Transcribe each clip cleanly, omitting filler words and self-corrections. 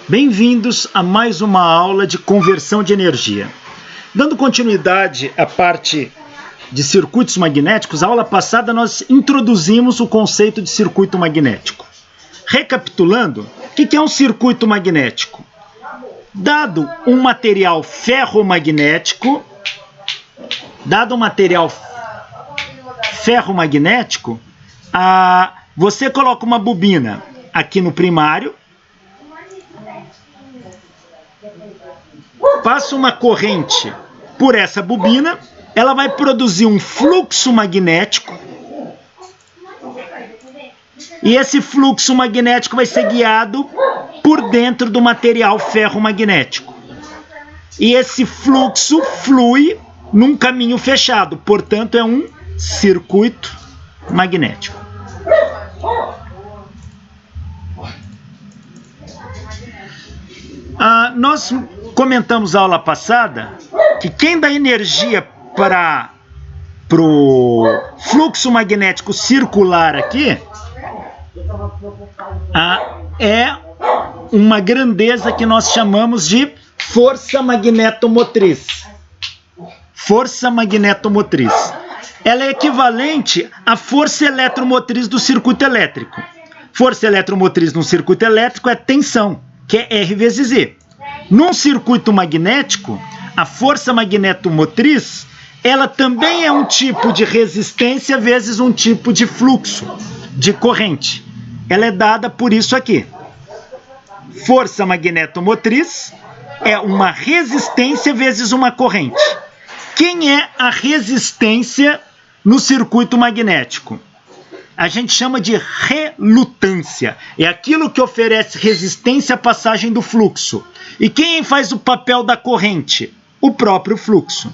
Bem-vindos a mais uma aula de conversão de energia. Dando continuidade à parte de circuitos magnéticos, a aula passada nós introduzimos o conceito de circuito magnético. Recapitulando, o que é um circuito magnético? Dado um material ferromagnético, você coloca uma bobina aqui no primário, passa uma corrente por essa bobina, ela vai produzir um fluxo magnético e esse fluxo magnético vai ser guiado por dentro do material ferromagnético. E esse fluxo flui num caminho fechado, portanto é um circuito magnético. Nós comentamos na aula passada que quem dá energia para o fluxo magnético circular aqui é uma grandeza que nós chamamos de força magnetomotriz. Força magnetomotriz. Ela é equivalente à força eletromotriz do circuito elétrico. Força eletromotriz no circuito elétrico é tensão, que é R vezes E. Num circuito magnético, a força magnetomotriz, ela também é um tipo de resistência vezes um tipo de fluxo, de corrente. Ela é dada por isso aqui. Força magnetomotriz é uma resistência vezes uma corrente. Quem é a resistência no circuito magnético? A gente chama de relutância. É aquilo que oferece resistência à passagem do fluxo. E quem faz o papel da corrente? O próprio fluxo.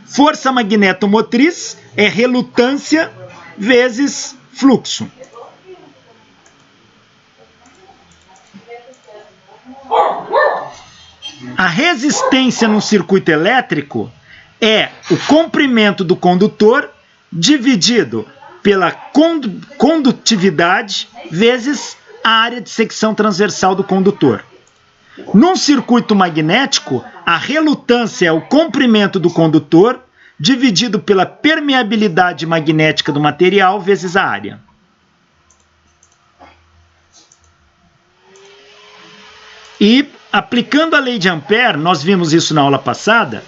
Força magnetomotriz é relutância vezes fluxo. A resistência num circuito elétrico é o comprimento do condutor dividido pela condutividade vezes a área de secção transversal do condutor. Num circuito magnético, a relutância é o comprimento do condutor dividido pela permeabilidade magnética do material vezes a área. E, aplicando a lei de Ampère, nós vimos isso na aula passada,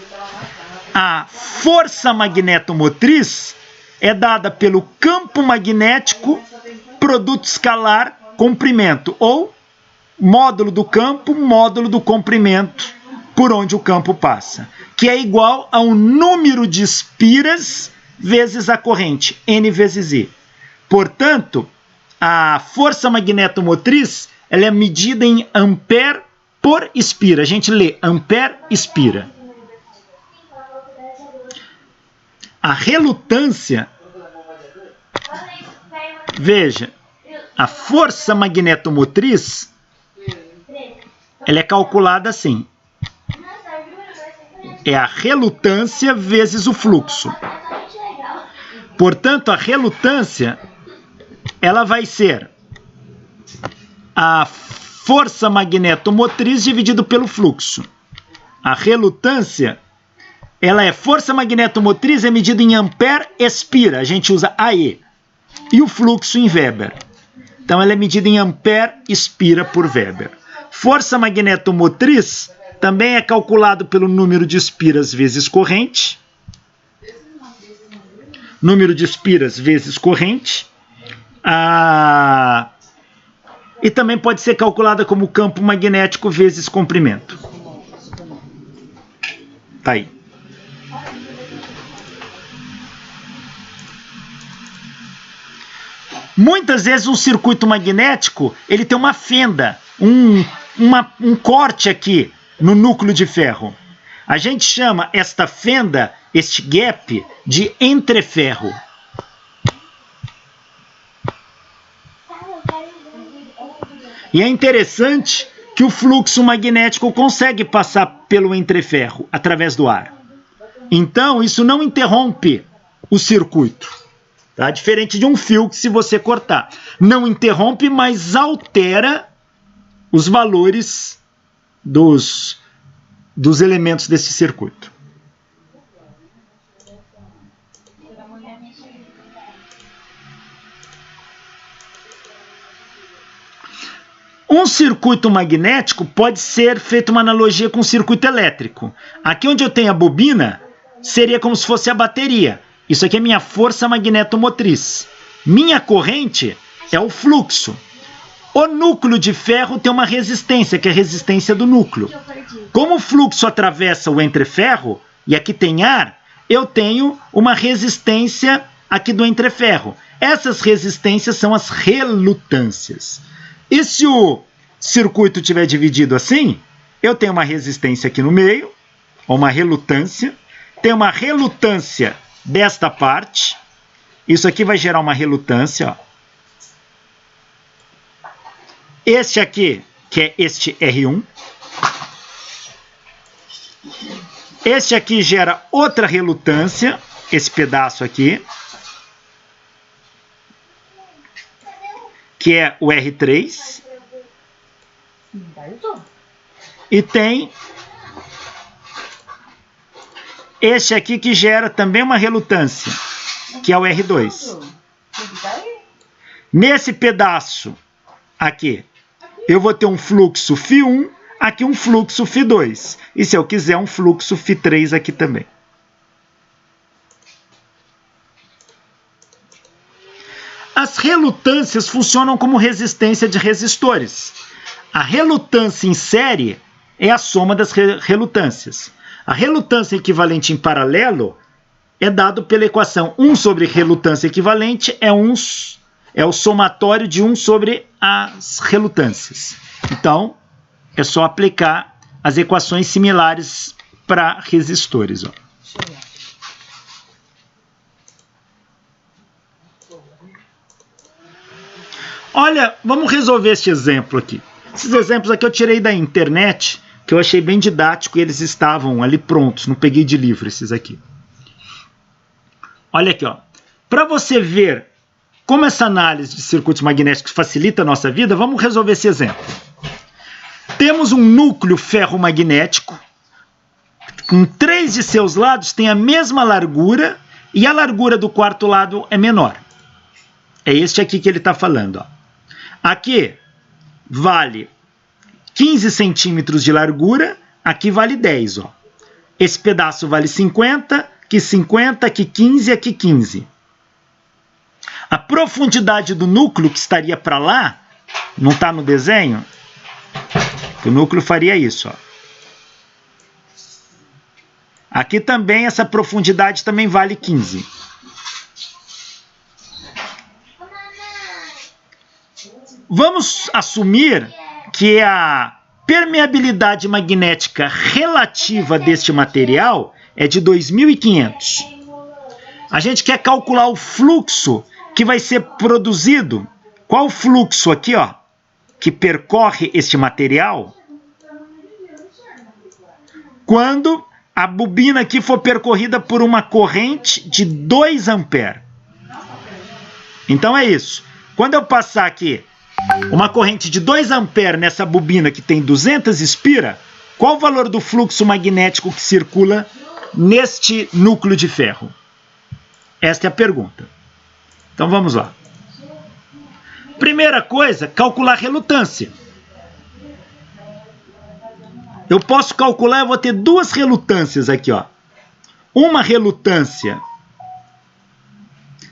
a força magnetomotriz é dada pelo campo magnético, produto escalar, comprimento, ou módulo do campo, módulo do comprimento, por onde o campo passa, que é igual ao número de espiras vezes a corrente, N vezes I. Portanto, a força magnetomotriz ela é medida em ampere por espira. A gente lê ampere espira. A relutância, veja, a força magnetomotriz, ela é calculada assim. É a relutância vezes o fluxo. Portanto, a relutância, ela vai ser a força magnetomotriz dividido pelo fluxo. A relutância, ela é força magnetomotriz, é medida em ampere espira, a gente usa AE. E o fluxo em Weber. Então ela é medida em ampere espira por Weber. Força magnetomotriz também é calculado pelo número de espiras vezes corrente. Número de espiras vezes corrente. E também pode ser calculada como campo magnético vezes comprimento. Tá aí. Muitas vezes um circuito magnético ele tem uma fenda, um corte aqui no núcleo de ferro. A gente chama esta fenda, este gap, de entreferro. E é interessante que o fluxo magnético consegue passar pelo entreferro através do ar. Então, isso não interrompe o circuito. Tá? Diferente de um fio que, se você cortar, não interrompe, mas altera os valores dos elementos desse circuito. Um circuito magnético pode ser feito uma analogia com um circuito elétrico. Aqui onde eu tenho a bobina, seria como se fosse a bateria. Isso aqui é minha força magnetomotriz. Minha corrente é o fluxo. O núcleo de ferro tem uma resistência, que é a resistência do núcleo. Como o fluxo atravessa o entreferro, e aqui tem ar, eu tenho uma resistência aqui do entreferro. Essas resistências são as relutâncias. E se o circuito estiver dividido assim, eu tenho uma resistência aqui no meio, ou uma relutância. Tem uma relutância desta parte. Isso aqui vai gerar uma relutância, ó. Este aqui, que é este R1. Este aqui gera outra relutância, esse pedaço aqui, que é o R3. E tem este aqui que gera também uma relutância, que é o R2. Nesse pedaço aqui, eu vou ter um fluxo φ1, aqui um fluxo φ2. E se eu quiser um fluxo φ3 aqui também. As relutâncias funcionam como resistência de resistores. A relutância em série é a soma das relutâncias. A relutância equivalente em paralelo é dado pela equação 1 sobre relutância equivalente é o somatório de 1 sobre as relutâncias. Então, é só aplicar as equações similares para resistores. Ó. Olha, vamos resolver este exemplo aqui. Esses exemplos aqui eu tirei da internet, que eu achei bem didático e eles estavam ali prontos, não peguei de livro esses aqui. Olha aqui, ó. Para você ver como essa análise de circuitos magnéticos facilita a nossa vida, vamos resolver esse exemplo. Temos um núcleo ferromagnético, com 3 de seus lados tem a mesma largura e a largura do quarto lado é menor. É este aqui que ele está falando, ó. Aqui vale 15 centímetros de largura, aqui vale 10. Ó. Esse pedaço vale 50, aqui 50, aqui 15, aqui 15. A profundidade do núcleo que estaria para lá, não está no desenho? O núcleo faria isso. Ó. Aqui também, essa profundidade também vale 15. Vamos assumir que a permeabilidade magnética relativa deste material é de 2.500. A gente quer calcular o fluxo que vai ser produzido. Qual o fluxo aqui, ó, que percorre este material quando a bobina aqui for percorrida por uma corrente de 2 amperes. Então é isso. Quando eu passar aqui uma corrente de 2 amperes nessa bobina que tem 200 espira, qual o valor do fluxo magnético que circula neste núcleo de ferro? Esta é a pergunta. Então vamos lá. Primeira coisa, calcular a relutância. Eu posso calcular, eu vou ter 2 relutâncias aqui, ó. Uma relutância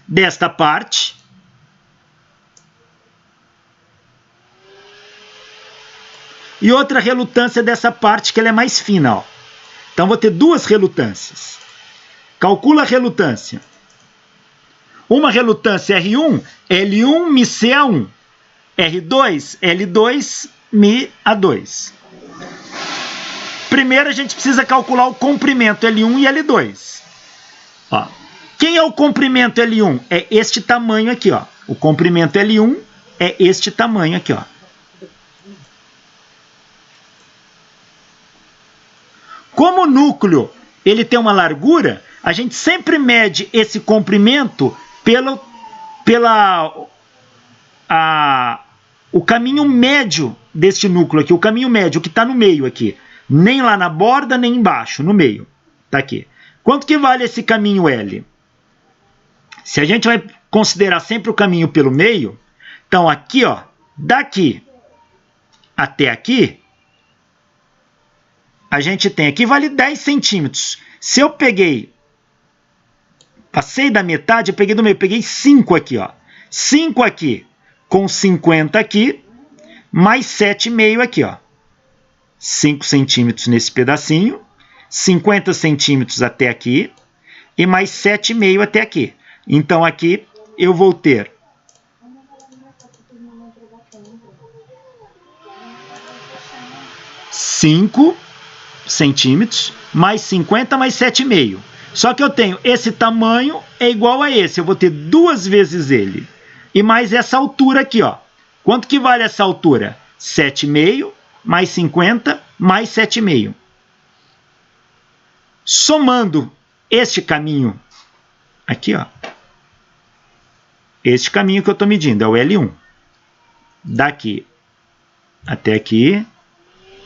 desta parte e outra relutância dessa parte que ela é mais fina, ó. Então vou ter 2 relutâncias. Calcula a relutância. Uma relutância R1, L1 Mi CA1. R2, L2 Mi A2. Primeiro a gente precisa calcular o comprimento L1 e L2. Ó. Quem é o comprimento L1? É este tamanho aqui, ó. O comprimento L1 é este tamanho aqui, ó. Como o núcleo ele tem uma largura, a gente sempre mede esse comprimento o caminho médio deste núcleo aqui, o caminho médio, que está no meio aqui. Nem lá na borda, nem embaixo, no meio. Está aqui. Quanto que vale esse caminho L? Se a gente vai considerar sempre o caminho pelo meio, então aqui, ó, daqui até aqui, a gente tem aqui, vale 10 centímetros. Se eu passei da metade, eu peguei do meio, peguei 5 aqui, ó. 5 aqui, com 50 aqui, mais 7,5 aqui, ó. 5 centímetros nesse pedacinho, 50 centímetros até aqui, e mais 7,5 até aqui. Então, aqui eu vou ter 5 centímetros, mais 50, mais 7,5. Só que eu tenho esse tamanho é igual a esse. Eu vou ter 2 vezes ele. E mais essa altura aqui, ó. Quanto que vale essa altura? 7,5, mais 50, mais 7,5. Somando este caminho aqui, ó. Este caminho que eu estou medindo é o L1. Daqui até aqui.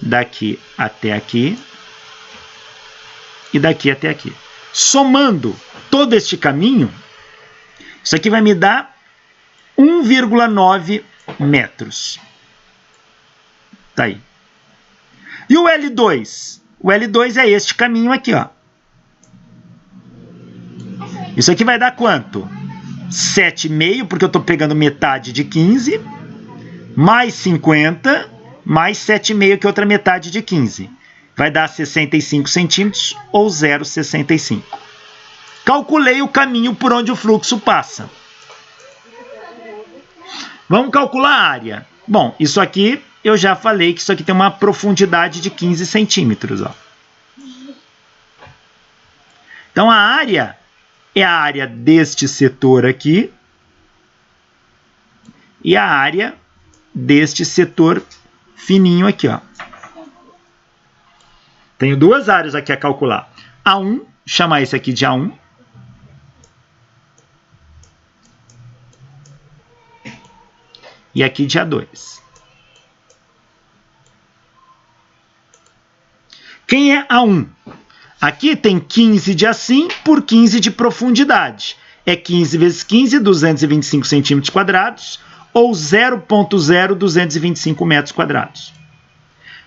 Daqui até aqui. E daqui até aqui. Somando todo este caminho, isso aqui vai me dar 1,9 metros. Tá aí. E o L2? O L2 é este caminho aqui, ó. Isso aqui vai dar quanto? 7,5, porque eu estou pegando metade de 15, mais 50, mais 7,5, que é outra metade de 15. Vai dar 65 centímetros ou 0,65. Calculei o caminho por onde o fluxo passa. Vamos calcular a área. Bom, isso aqui eu já falei que isso aqui tem uma profundidade de 15 centímetros. Ó. Então a área é a área deste setor aqui e a área deste setor fininho aqui, ó. Tenho 2 áreas aqui a calcular. A1, chamar esse aqui de A1. E aqui de A2. Quem é A1? Aqui tem 15 de assim por 15 de profundidade. É 15 vezes 15, 225 centímetros quadrados, ou 0,0225 metros quadrados.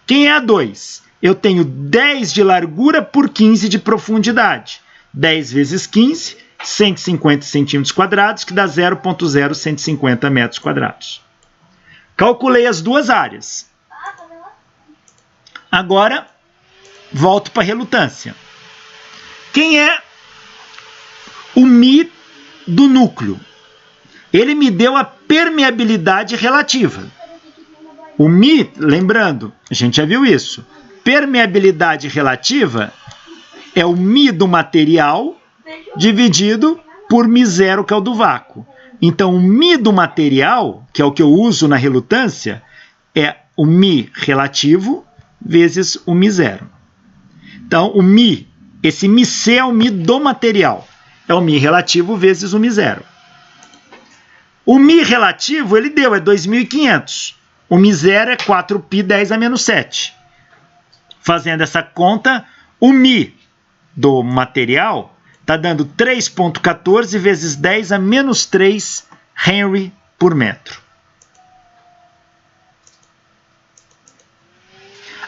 Quem é A2? Eu tenho 10 de largura por 15 de profundidade. 10 vezes 15, 150 centímetros quadrados, que dá 0,0150 metros quadrados. Calculei as 2 áreas. Agora, volto para a relutância. Quem é o μ do núcleo? Ele me deu a permeabilidade relativa. O μ, lembrando, a gente já viu isso. Permeabilidade relativa é o μ do material dividido por μ0, que é o do vácuo. Então, o μ do material, que é o que eu uso na relutância, é o μ relativo vezes o μ0. Então, o μ, esse μc é o μ do material. É o μ relativo vezes o μ0. O μ relativo, ele deu, é 2.500. O μ0 é 4π 10 a menos 7. Fazendo essa conta, o μ do material está dando 3,14 vezes 10 a menos 3 Henry por metro.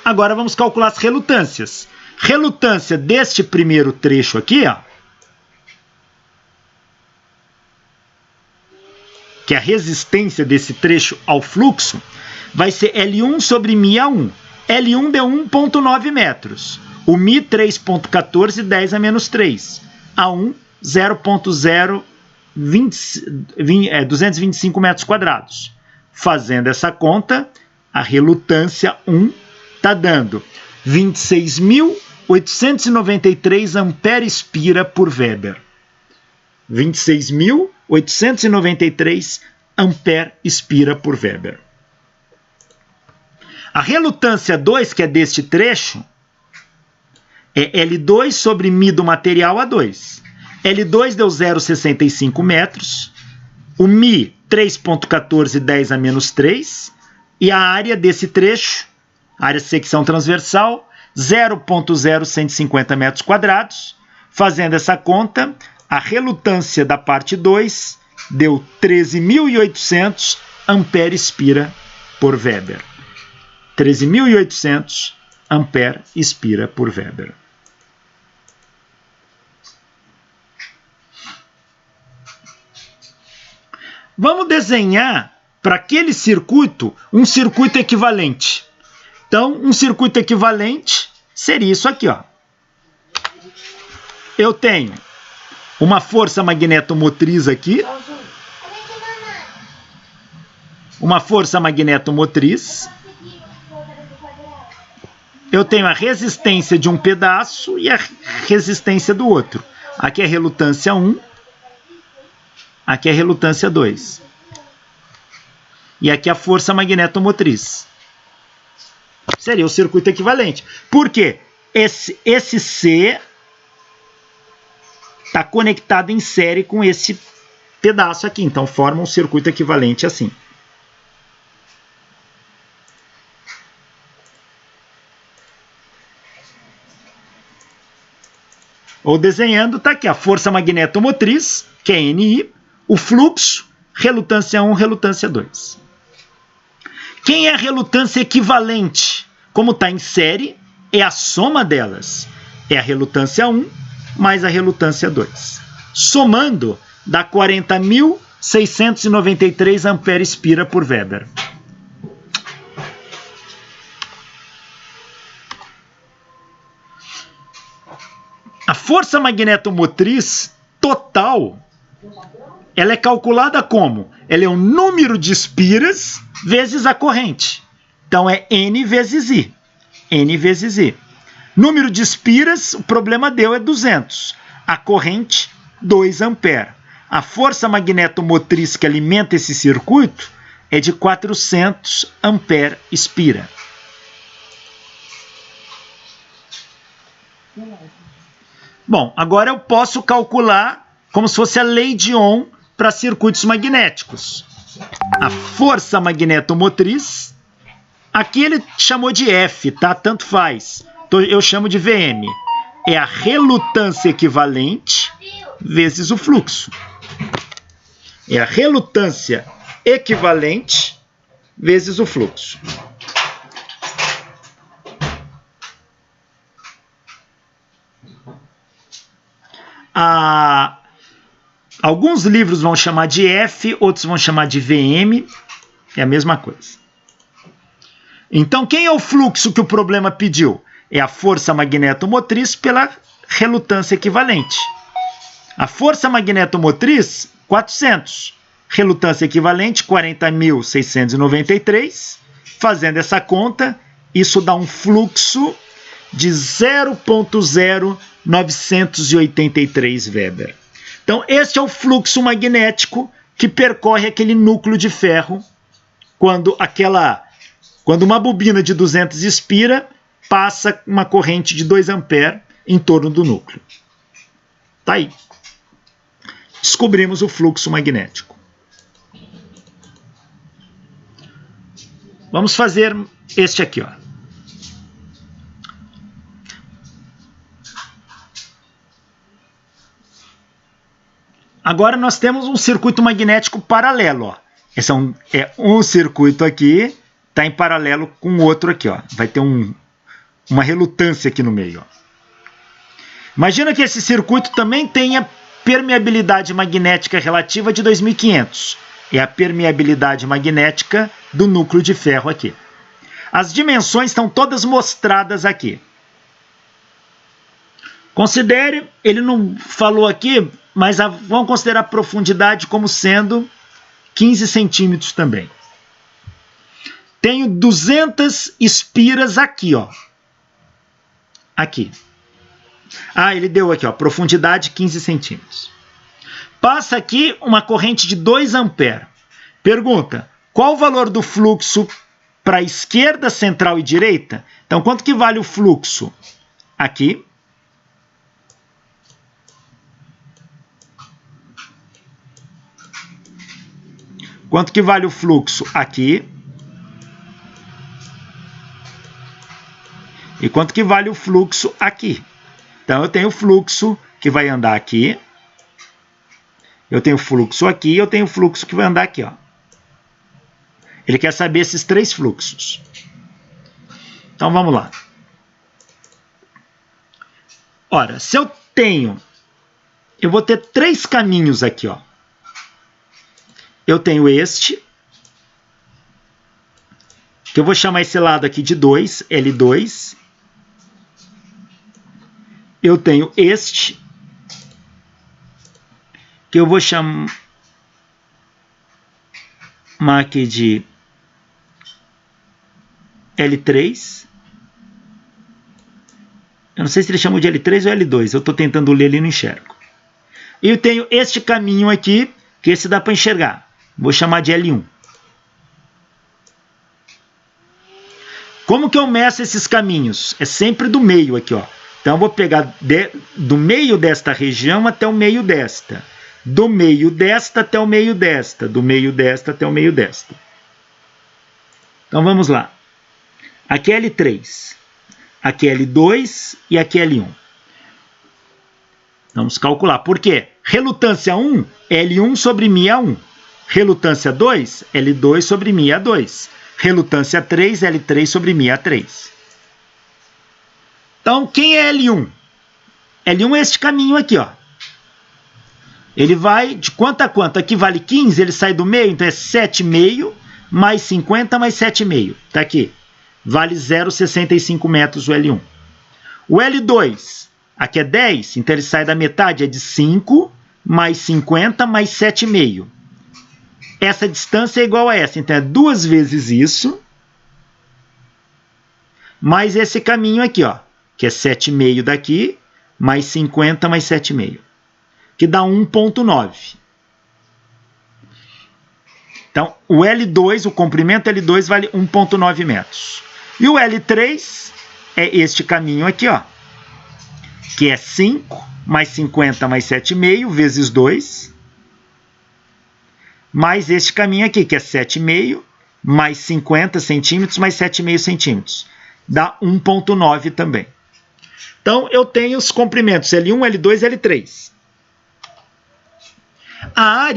Agora vamos calcular as relutâncias. Relutância deste primeiro trecho aqui, ó, que é a resistência desse trecho ao fluxo, vai ser L1 sobre μA1. L1 deu 1,9 metros. O μ, 3,14, 10 a menos 3. A1, 225 metros quadrados. Fazendo essa conta, a relutância 1 está dando 26.893 ampere-espira por Weber. 26.893 ampere-espira por Weber. A relutância 2, que é deste trecho, é L2 sobre μ do material A2. L2 deu 0,65 metros. O μ, 3,14, 10 a menos 3. e a área desse trecho, área de secção transversal, 0,0150 metros quadrados. Fazendo essa conta, a relutância da parte 2 deu 13.800 ampere-espira por Weber. 13.800 ampere-espira por Weber. Vamos desenhar para aquele circuito um circuito equivalente. Então, um circuito equivalente seria isso aqui, ó. Eu tenho uma força magnetomotriz aqui. Uma força magnetomotriz. Eu tenho a resistência de um pedaço e a resistência do outro. Aqui é a relutância 1. Aqui é a relutância 2. E aqui a força magnetomotriz. Seria o circuito equivalente. Por quê? Esse C está conectado em série com esse pedaço aqui. Então, forma um circuito equivalente assim. Ou desenhando, está aqui a força magnetomotriz, que é NI, o fluxo, relutância 1, relutância 2. Quem é a relutância equivalente? Como está em série, é a soma delas. É a relutância 1 mais a relutância 2. Somando, dá 40.693 ampere-espira por Weber. A força magnetomotriz total, ela é calculada como? Ela é o número de espiras vezes a corrente. Então, é N vezes I. N vezes I. Número de espiras, o problema deu é 200. A corrente, 2 ampere. A força magnetomotriz que alimenta esse circuito é de 400 ampere-espira. Bom, agora eu posso calcular como se fosse a lei de Ohm para circuitos magnéticos. A força magnetomotriz, aqui ele chamou de F, tá? Tanto faz. Então, eu chamo de VM. É a relutância equivalente vezes o fluxo. É a relutância equivalente vezes o fluxo. Alguns livros vão chamar de F, outros vão chamar de VM, é a mesma coisa. Então, quem é o fluxo que o problema pediu? É a força magnetomotriz pela relutância equivalente. A força magnetomotriz, 400. Relutância equivalente, 40.693. Fazendo essa conta, isso dá um fluxo de 0,0983 Weber. Então, este é o fluxo magnético que percorre aquele núcleo de ferro quando uma bobina de 200 espira, passa uma corrente de 2 ampere em torno do núcleo. Tá aí. Descobrimos o fluxo magnético. Vamos fazer este aqui, ó. Agora nós temos um circuito magnético paralelo, ó. Esse é um circuito aqui, está em paralelo com o outro aqui, ó. Vai ter uma relutância aqui no meio, ó. Imagina que esse circuito também tenha permeabilidade magnética relativa de 2500. É a permeabilidade magnética do núcleo de ferro aqui. As dimensões estão todas mostradas aqui. Considere, ele não falou aqui, mas vamos considerar a profundidade como sendo 15 centímetros também. Tenho 200 espiras aqui, ó. Aqui. Ah, ele deu aqui, ó, profundidade 15 centímetros. Passa aqui uma corrente de 2 ampere. Pergunta, qual o valor do fluxo para a esquerda, central e direita? Então, quanto que vale o fluxo? Aqui. Quanto que vale o fluxo? Aqui. E quanto que vale o fluxo aqui? Então, eu tenho o fluxo que vai andar aqui. Eu tenho fluxo aqui, eu tenho fluxo que vai andar aqui, ó. Ele quer saber esses 3 fluxos. Então, vamos lá. Ora, se eu vou ter 3 caminhos aqui, ó. Eu tenho este, que eu vou chamar esse lado aqui de 2, L2. Eu tenho este, que eu vou chamar aqui de L3. Eu não sei se ele chamou de L3 ou L2. Eu estou tentando ler ali e não enxergo. E eu tenho este caminho aqui, que esse dá para enxergar. Vou chamar de L1. Como que eu meço esses caminhos? É sempre do meio aqui, ó. Então eu vou pegar do meio desta região até o meio desta. Do meio desta até o meio desta. Do meio desta até o meio desta. Então vamos lá. Aqui é L3. Aqui é L2 e aqui é L1. Vamos calcular. Por quê? Relutância 1, L1 sobre μ1. Relutância 2, L2 sobre μ2. Relutância 3, L3 sobre μ3. Então, quem é L1? L1 é este caminho aqui, ó. Ele vai de quanto a quanto? Aqui vale 15, ele sai do meio, então é 7,5 mais 50 mais 7,5. Está aqui. Vale 0,65 metros o L1. O L2, aqui é 10, então ele sai da metade, é de 5 mais 50 mais 7,5. Essa distância é igual a essa, então é 2 vezes isso, mais esse caminho aqui, ó, que é 7,5 daqui, mais 50 mais 7,5, que dá 1,9. Então, o L2, o comprimento L2 vale 1,9 metros. E o L3 é este caminho aqui, ó, que é 5 mais 50 mais 7,5 vezes 2, mais este caminho aqui, que é 7,5 mais 50 centímetros mais 7,5 centímetros. Dá 1,9 também. Então, eu tenho os comprimentos L1, L2 e L3. A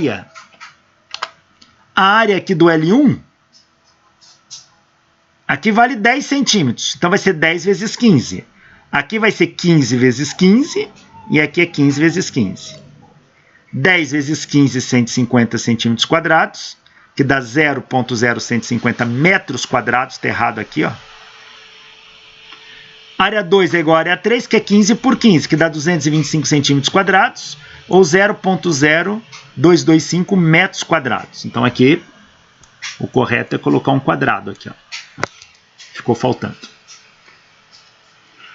área aqui do L1, aqui vale 10 centímetros. Então, vai ser 10 vezes 15. Aqui vai ser 15 vezes 15 e aqui é 15 vezes 15. 10 vezes 15, 150 centímetros quadrados, que dá 0,0150 metros quadrados, está errado aqui, ó. Área 2 é igual a área 3, que é 15 por 15, que dá 225 centímetros quadrados, ou 0,0225 metros quadrados. Então aqui, o correto é colocar um quadrado aqui, ó. Ficou faltando.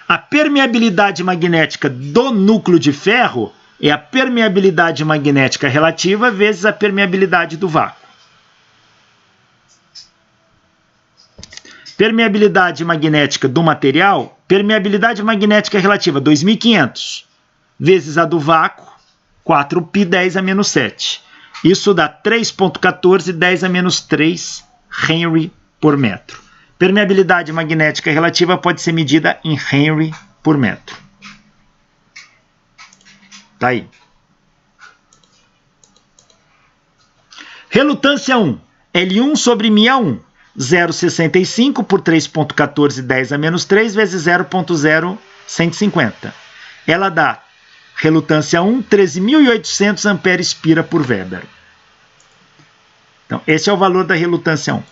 A permeabilidade magnética do núcleo de ferro é a permeabilidade magnética relativa vezes a permeabilidade do vácuo. Permeabilidade magnética do material, permeabilidade magnética relativa, 2.500, vezes a do vácuo, 4π 10 a menos 7. Isso dá 3,14 10 a menos 3 Henry por metro. Permeabilidade magnética relativa pode ser medida em Henry por metro. Tá aí. Relutância 1, L1 sobre μ1, 0,65 por 3,14 10 a menos 3 vezes 0,0150. Ela dá, relutância 1, 13.800 ampere-espira por Weber. Então, esse é o valor da relutância 1.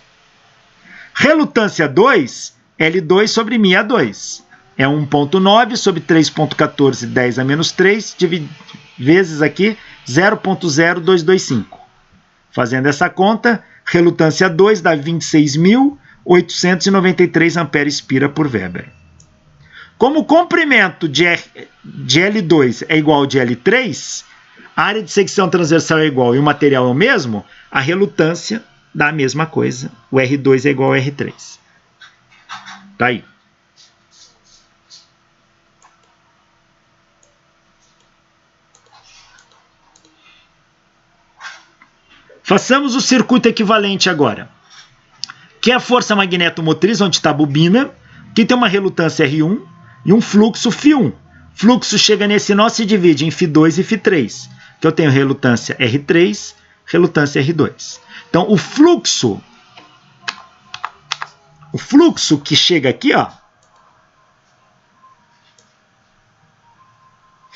Relutância 2, L2 sobre μ2. É 1,9 sobre 3,14 10 a menos 3, vezes aqui 0,0225. Fazendo essa conta, relutância 2 dá 26.893 ampere-espira por Weber. Como o comprimento de L2 é igual ao de L3, a área de secção transversal é igual e o material é o mesmo, a relutância dá a mesma coisa. O R2 é igual ao R3. Tá aí. Façamos o circuito equivalente agora, que é a força magnetomotriz, onde está a bobina, Aqui tem uma relutância R1 e um fluxo φ1. Fluxo chega nesse nó, se divide em φ2 e φ3. Então eu tenho relutância R3, relutância R2. Então o fluxo que chega aqui, ó,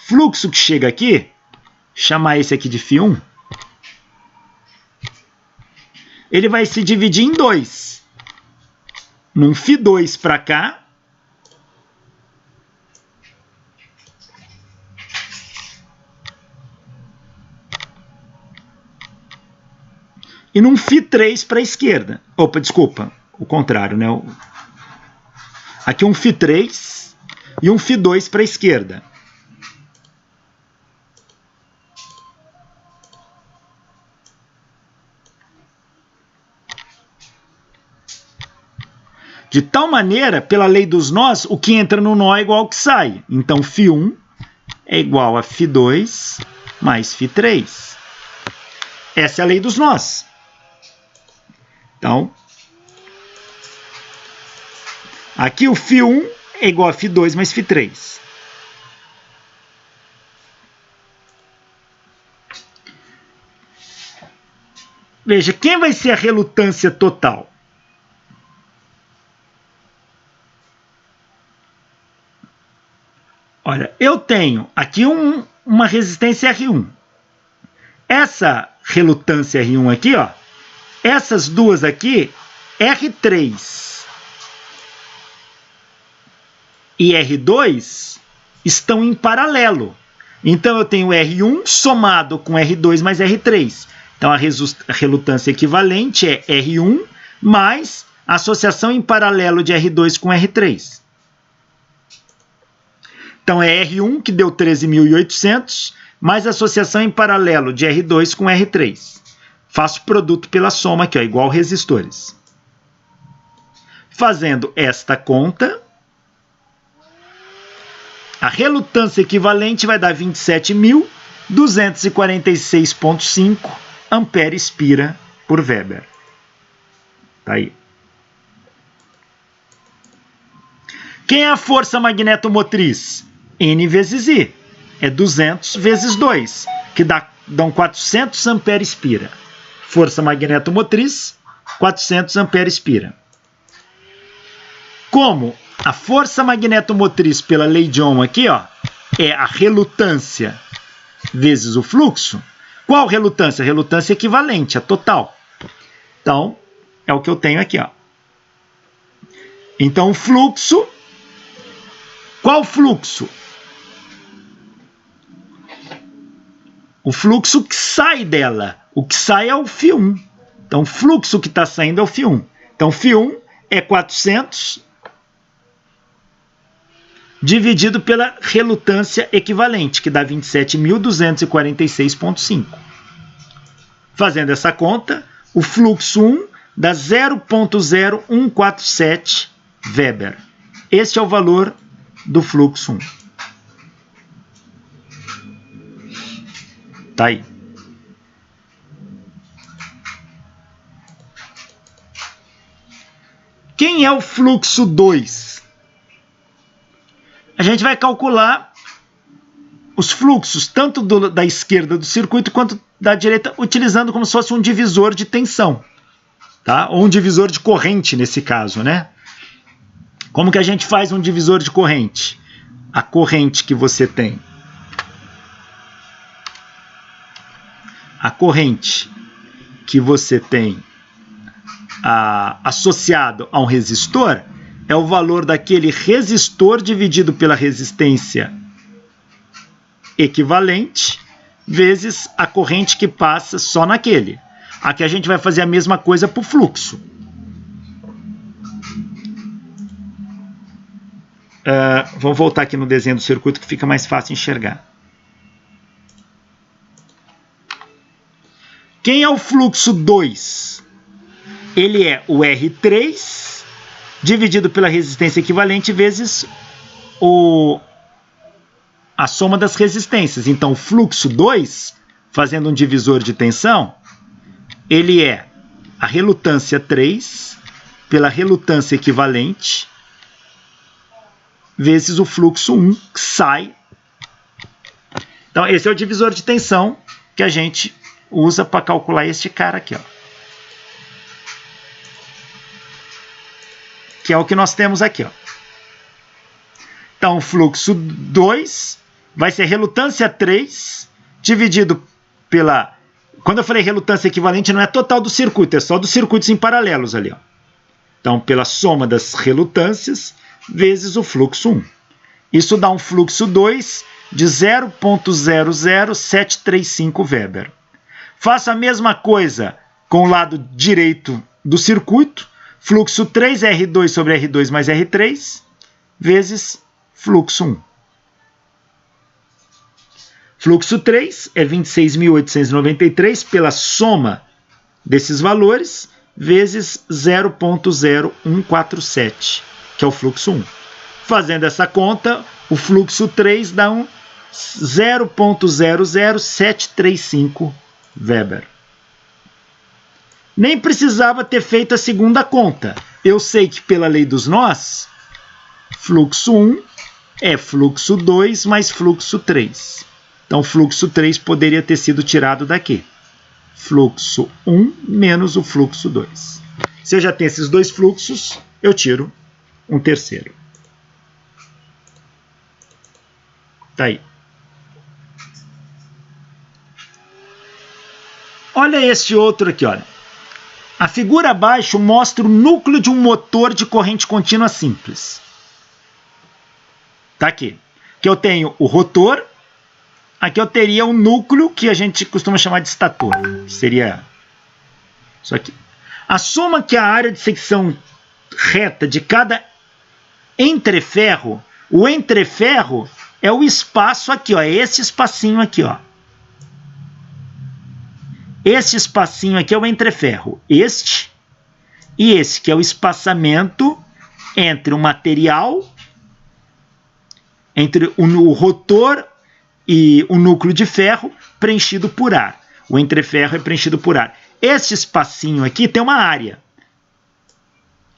fluxo que chega aqui, chamar esse aqui de φ1, ele vai se dividir em dois. Num φ2 para cá e num φ3 para a esquerda. Opa, desculpa, o contrário, né? Aqui um φ3 e um φ2 para a esquerda. De tal maneira, pela lei dos nós, o que entra no nó é igual ao que sai. Então, φ1 é igual a φ2 mais φ3. Essa é a lei dos nós. Então, aqui o φ1 é igual a φ2 mais φ3. Veja, quem vai ser a relutância total? Olha, eu tenho aqui uma resistência R1. Essa relutância R1 aqui, ó, essas duas aqui, R3 e R2, estão em paralelo. Então eu tenho R1 somado com R2 mais R3. Então a relutância equivalente é R1 mais a associação em paralelo de R2 com R3. Então é R1 que deu 13.800, mais a associação em paralelo de R2 com R3. Faço produto pela soma aqui, ó, igual resistores. Fazendo esta conta, a relutância equivalente vai dar 27.246,5 ampere-espira por Weber. Tá aí. Quem é a força magnetomotriz? N vezes I. É 200 vezes 2, que dão 400 ampere-espira. Força magnetomotriz, 400 ampere-espira. Como a força magnetomotriz pela lei de Ohm aqui, ó, é a relutância vezes o fluxo, qual relutância? Relutância equivalente, a total. Então, é o que eu tenho aqui, ó. Então, o fluxo... Qual fluxo? O fluxo que sai dela. O que sai é o φ1. Então, o fluxo que está saindo é o φ1. Então, φ1 é 400 dividido pela relutância equivalente, que dá 27.246,5. Fazendo essa conta, o fluxo 1 dá 0,0147 Weber. Este é o valor do fluxo 1. Tá aí. Quem é o fluxo 2? A gente vai calcular os fluxos, tanto da esquerda do circuito quanto da direita, utilizando como se fosse um divisor de tensão, tá? Ou um divisor de corrente nesse caso, né? Como que a gente faz um divisor de corrente? A corrente que você tem. A corrente que você tem associado a um resistor é o valor daquele resistor dividido pela resistência equivalente vezes a corrente que passa só naquele. Aqui a gente vai fazer a mesma coisa para o fluxo. Vamos voltar aqui no desenho do circuito que fica mais fácil enxergar. Quem é o fluxo 2? Ele é o R3 dividido pela resistência equivalente vezes a soma das resistências. Então, o fluxo 2, fazendo um divisor de tensão, ele é a relutância 3 pela relutância equivalente vezes o fluxo 1 que sai. Então, esse é o divisor de tensão que a gente usa para calcular este cara aqui, ó. Que é o que nós temos aqui, ó. Então, o fluxo 2 vai ser relutância 3 dividido pela... Quando eu falei relutância equivalente, não é total do circuito, é só dos circuitos em paralelos ali, ó. Então, pela soma das relutâncias vezes o fluxo 1. Isso dá um fluxo 2 de 0,00735 Weber. Faço a mesma coisa com o lado direito do circuito. Fluxo 3 é R2 sobre R2 mais R3 vezes fluxo 1. Fluxo 3 é 26.893 pela soma desses valores vezes 0,0147, que é o fluxo 1. Fazendo essa conta, o fluxo 3 dá um 0,00735 Weber. Nem precisava ter feito a segunda conta. Eu sei que pela lei dos nós, fluxo 1 é fluxo 2 mais fluxo 3. Então, fluxo 3 poderia ter sido tirado daqui. Fluxo 1 menos o fluxo 2. Se eu já tenho esses dois fluxos, eu tiro um terceiro. Tá aí. Olha este outro aqui, olha. A figura abaixo mostra o núcleo de um motor de corrente contínua simples. Tá aqui. Aqui eu tenho o rotor. Aqui eu teria o núcleo, que a gente costuma chamar de estator. Seria isso aqui. Assuma que a área de secção reta de cada entreferro, o entreferro é o espaço aqui, ó, esse espacinho aqui, ó. Esse espacinho aqui é o entreferro. Este e esse, que é o espaçamento entre o material, entre o rotor e o núcleo de ferro preenchido por ar. O entreferro é preenchido por ar. Este espacinho aqui tem uma área.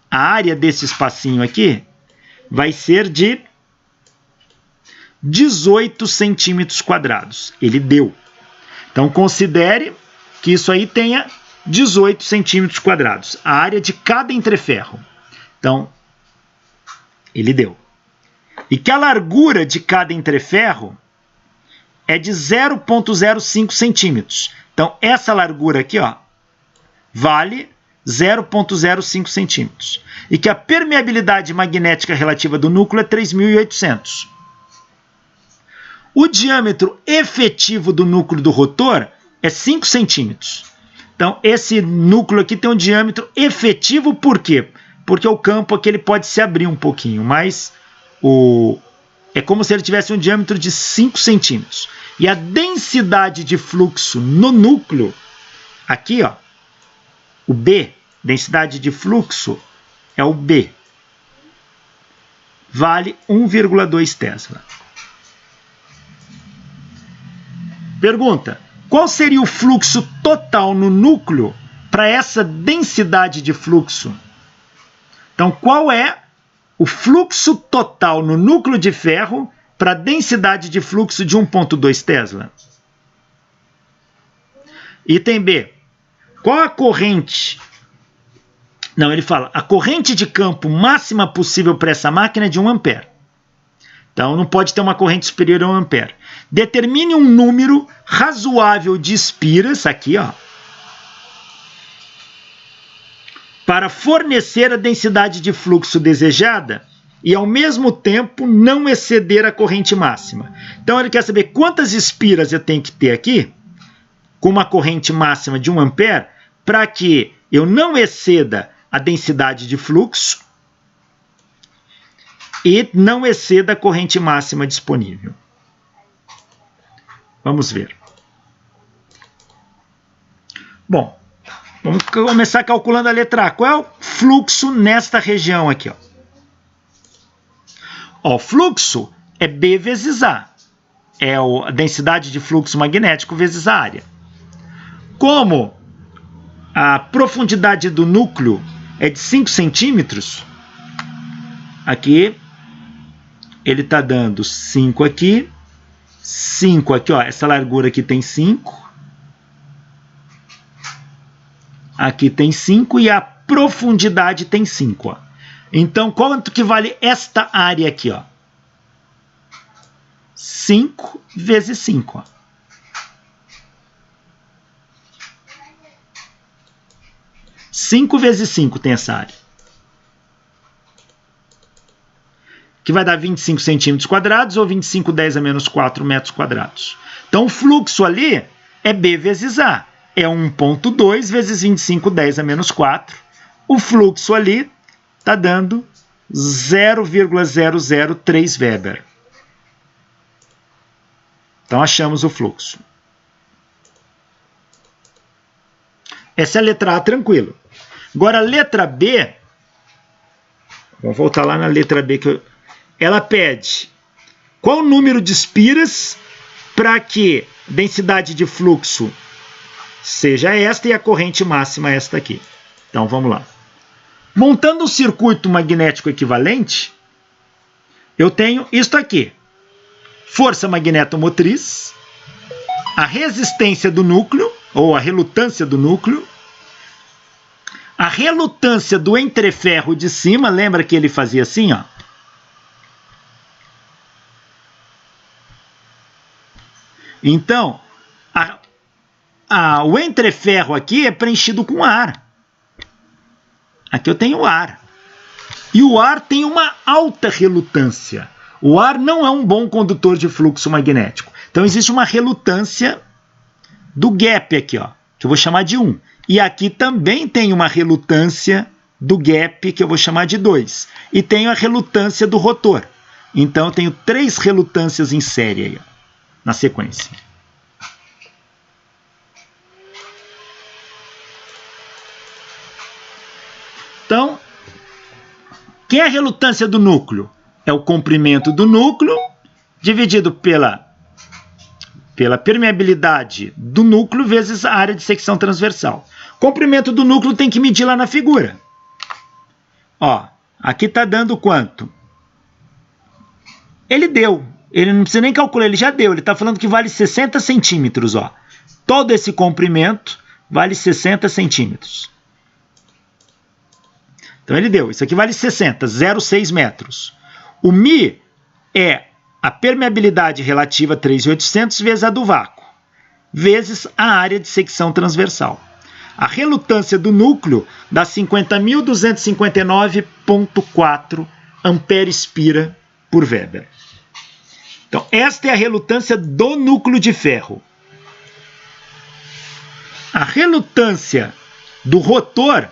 A área desse espacinho aqui vai ser de 18 centímetros quadrados. Ele deu. Então, considere que isso aí tenha 18 centímetros quadrados. A área de cada entreferro. Então, ele deu. E que a largura de cada entreferro é de 0,05 centímetros. Então, essa largura aqui, ó, vale 0,05 centímetros. E que a permeabilidade magnética relativa do núcleo é 3.800. O diâmetro efetivo do núcleo do rotor é 5 centímetros. Então, esse núcleo aqui tem um diâmetro efetivo, por quê? Porque o campo aqui ele pode se abrir um pouquinho, mas é como se ele tivesse um diâmetro de 5 centímetros. E a densidade de fluxo no núcleo, aqui, ó, o B, densidade de fluxo, é o B. Vale 1,2 Tesla. Pergunta: qual seria o fluxo total no núcleo para essa densidade de fluxo? Então, qual é o fluxo total no núcleo de ferro para a densidade de fluxo de 1,2 Tesla? Item B. Qual a corrente? Não, ele fala, a corrente de campo máxima possível para essa máquina é de 1 ampere. Então, não pode ter uma corrente superior a 1 ampere. Determine um número razoável de espiras, aqui, ó, para fornecer a densidade de fluxo desejada e, ao mesmo tempo, não exceder a corrente máxima. Então, ele quer saber quantas espiras eu tenho que ter aqui, com uma corrente máxima de 1 ampere, para que eu não exceda a densidade de fluxo e não exceda a corrente máxima disponível. Vamos ver. Bom, vamos começar calculando a letra A. Qual é o fluxo nesta região aqui? Ó, o fluxo é B vezes A. É a densidade de fluxo magnético vezes a área. Como a profundidade do núcleo é de 5 centímetros, aqui ele está dando 5 aqui, 5 aqui, ó, essa largura aqui tem 5, aqui tem 5 e a profundidade tem 5, ó. Então, quanto que vale esta área aqui, ó? 5 vezes 5, ó. Cinco vezes 5 tem essa área. Que vai dar 25 centímetros quadrados ou 25 10 a menos 4 metros quadrados. Então, o fluxo ali é B vezes A. É 1,2 vezes 25 10 a menos 4. O fluxo ali está dando 0,003 Weber. Então, achamos o fluxo. Essa é a letra A, tranquilo. Agora, a letra B, vamos voltar lá na letra B, ela pede qual o número de espiras para que a densidade de fluxo seja esta e a corrente máxima esta aqui. Então, vamos lá. Montando um circuito magnético equivalente, eu tenho isto aqui. Força magnetomotriz, a resistência do núcleo, ou a relutância do núcleo, a relutância do entreferro de cima, lembra que ele fazia assim, ó? Então, o entreferro aqui é preenchido com ar. Aqui eu tenho ar. E o ar tem uma alta relutância. O ar não é um bom condutor de fluxo magnético. Então, existe uma relutância do gap aqui, ó, que eu vou chamar de 1. E aqui também tem uma relutância do gap, que eu vou chamar de 2. E tenho a relutância do rotor. Então, eu tenho 3 relutâncias em série aí, ó, na sequência. Então, quem é a relutância do núcleo? É o comprimento do núcleo dividido pela permeabilidade do núcleo vezes a área de secção transversal. Comprimento do núcleo tem que medir lá na figura. Ó, aqui está dando quanto? Ele deu. Ele não precisa nem calcular, ele já deu. Ele está falando que vale 60 centímetros. Ó. Todo esse comprimento vale 60 centímetros. Então ele deu. Isso aqui vale 60, 0,6 metros. O μ é a permeabilidade relativa 3.800 vezes a do vácuo, vezes a área de secção transversal. A relutância do núcleo dá 50.259,4 ampere-espira por Weber. Então, esta é a relutância do núcleo de ferro. A relutância do rotor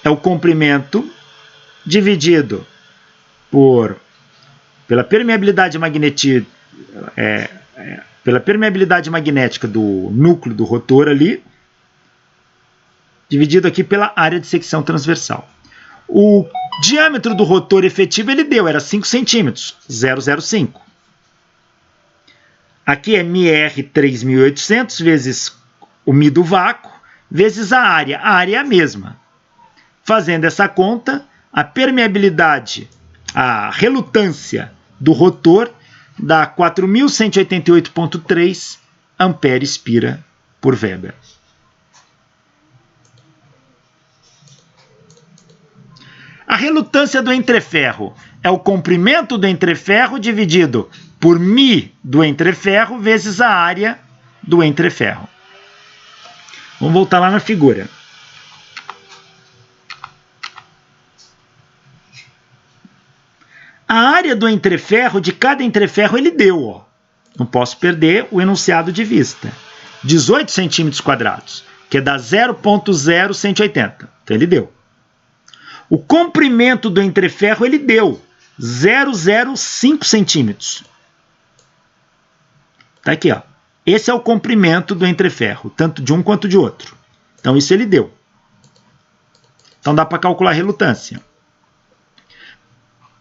é o comprimento dividido pela permeabilidade magnética do núcleo do rotor ali, dividido aqui pela área de secção transversal. O diâmetro do rotor efetivo ele deu, era 5 centímetros, 0,05. Aqui é μr 3.800 vezes o μ do vácuo, vezes a área. A área é a mesma. Fazendo essa conta, a permeabilidade, a relutância do rotor dá 4.188,3 ampere-espira por Weber. A relutância do entreferro é o comprimento do entreferro dividido por μ do entreferro vezes a área do entreferro. Vamos voltar lá na figura. A área do entreferro, de cada entreferro, ele deu, ó. Não posso perder o enunciado de vista. 18 centímetros quadrados, que dá 0,0180. Então, ele deu. O comprimento do entreferro, ele deu 0,05 centímetros. Tá aqui, ó. Esse é o comprimento do entreferro, tanto de um quanto de outro. Então, isso ele deu. Então, dá para calcular a relutância.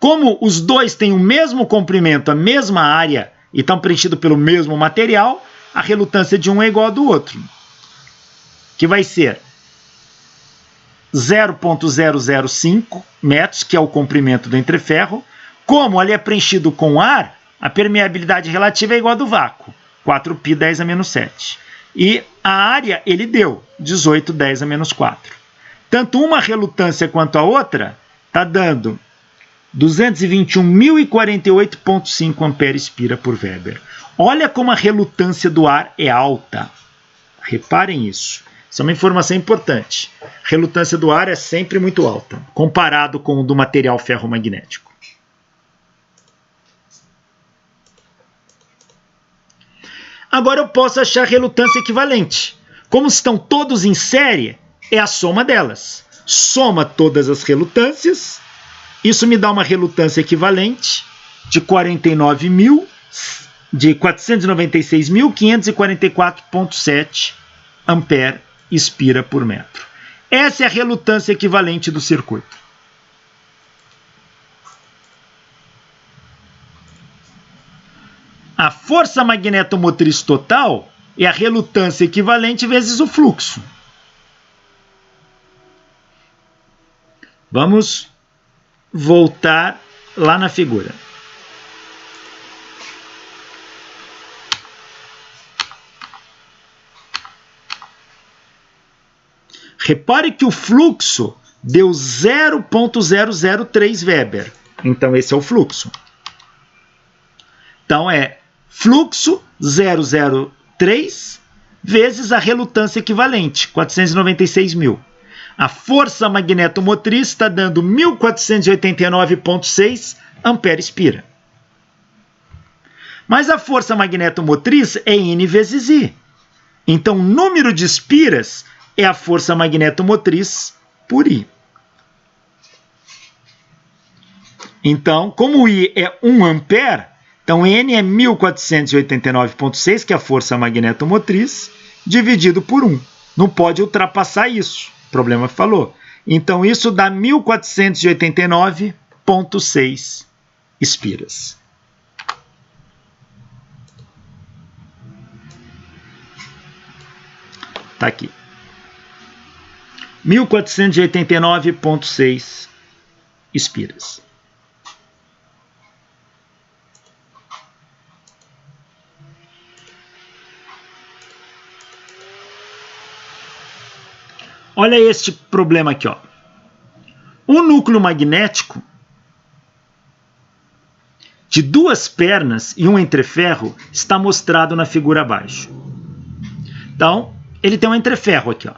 Como os dois têm o mesmo comprimento, a mesma área e estão preenchidos pelo mesmo material, a relutância de um é igual à do outro. Que vai ser 0,005 metros, que é o comprimento do entreferro. Como ali é preenchido com ar, a permeabilidade relativa é igual a do vácuo, 4π 10 a menos 7. E a área ele deu, 18 10 a menos 4. Tanto uma relutância quanto a outra está dando 221.048,5 ampere-espira por Weber. Olha como a relutância do ar é alta. Reparem isso. Isso é uma informação importante. A relutância do ar é sempre muito alta, comparado com o do material ferromagnético. Agora eu posso achar a relutância equivalente. Como estão todos em série, é a soma delas. Soma todas as relutâncias. Isso me dá uma relutância equivalente de 496.544,7 ampere-espira por metro. Essa é a relutância equivalente do circuito. A força magnetomotriz total é a relutância equivalente vezes o fluxo. Vamos voltar lá na figura. Repare que o fluxo deu 0,003 Weber. Então, esse é o fluxo. Então, é fluxo 003 vezes a relutância equivalente, 496.000. A força magnetomotriz está dando 1.489,6 ampere-espira. Mas a força magnetomotriz é N vezes I. Então, o número de espiras é a força magnetomotriz por I. Então, como I é 1 ampere, então N é 1.489,6, que é a força magnetomotriz, dividido por 1. Não pode ultrapassar isso. O problema falou. Então, isso dá 1.489,6 espiras. Está aqui. 1.489,6 espiras. Olha este problema aqui, ó. O núcleo magnético de 2 pernas e um entreferro está mostrado na figura abaixo. Então, ele tem um entreferro aqui, ó.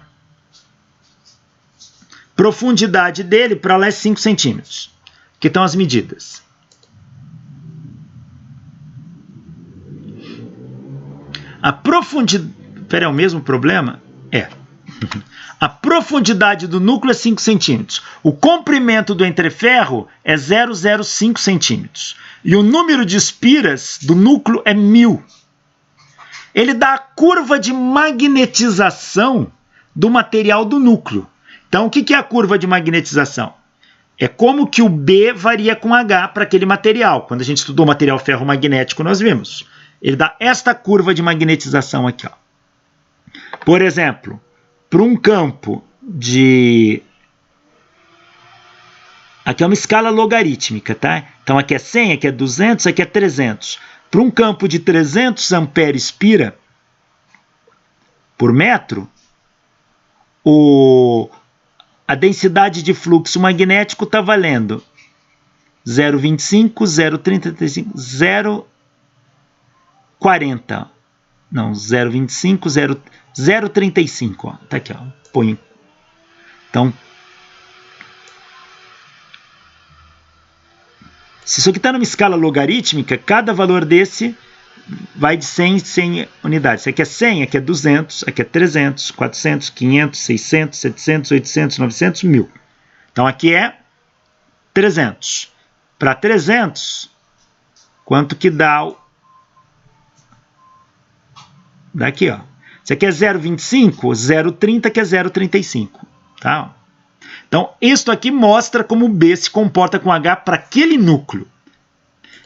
Profundidade dele para lá é 5 centímetros. Aqui estão as medidas. A profundidade... Pera, é o mesmo problema? É. A profundidade do núcleo é 5 centímetros. O comprimento do entreferro é 0,05 centímetros. E o número de espiras do núcleo é 1000. Ele dá a curva de magnetização do material do núcleo. Então, o que é a curva de magnetização? É como que o B varia com H para aquele material. Quando a gente estudou material ferromagnético, nós vimos. Ele dá esta curva de magnetização aqui, ó. Por exemplo, para um campo de... Aqui é uma escala logarítmica, tá? Então, aqui é 100, aqui é 200, aqui é 300. Para um campo de 300 ampere-espira por metro, a densidade de fluxo magnético está valendo 0,25, 0,35, 0,40. Não, 0,25, 0,35. Está aqui, ó. Põe. Então, se isso aqui está numa escala logarítmica, cada valor desse vai de 100 em 100 unidades. Isso aqui é 100, aqui é 200, aqui é 300, 400, 500, 600, 700, 800, 900, 1000. Então, aqui é 300. Para 300, quanto que dá? Daqui, ó. Isso aqui é 0,25, 0,30, que é 0,35. Tá? Então, isto aqui mostra como o B se comporta com H para aquele núcleo.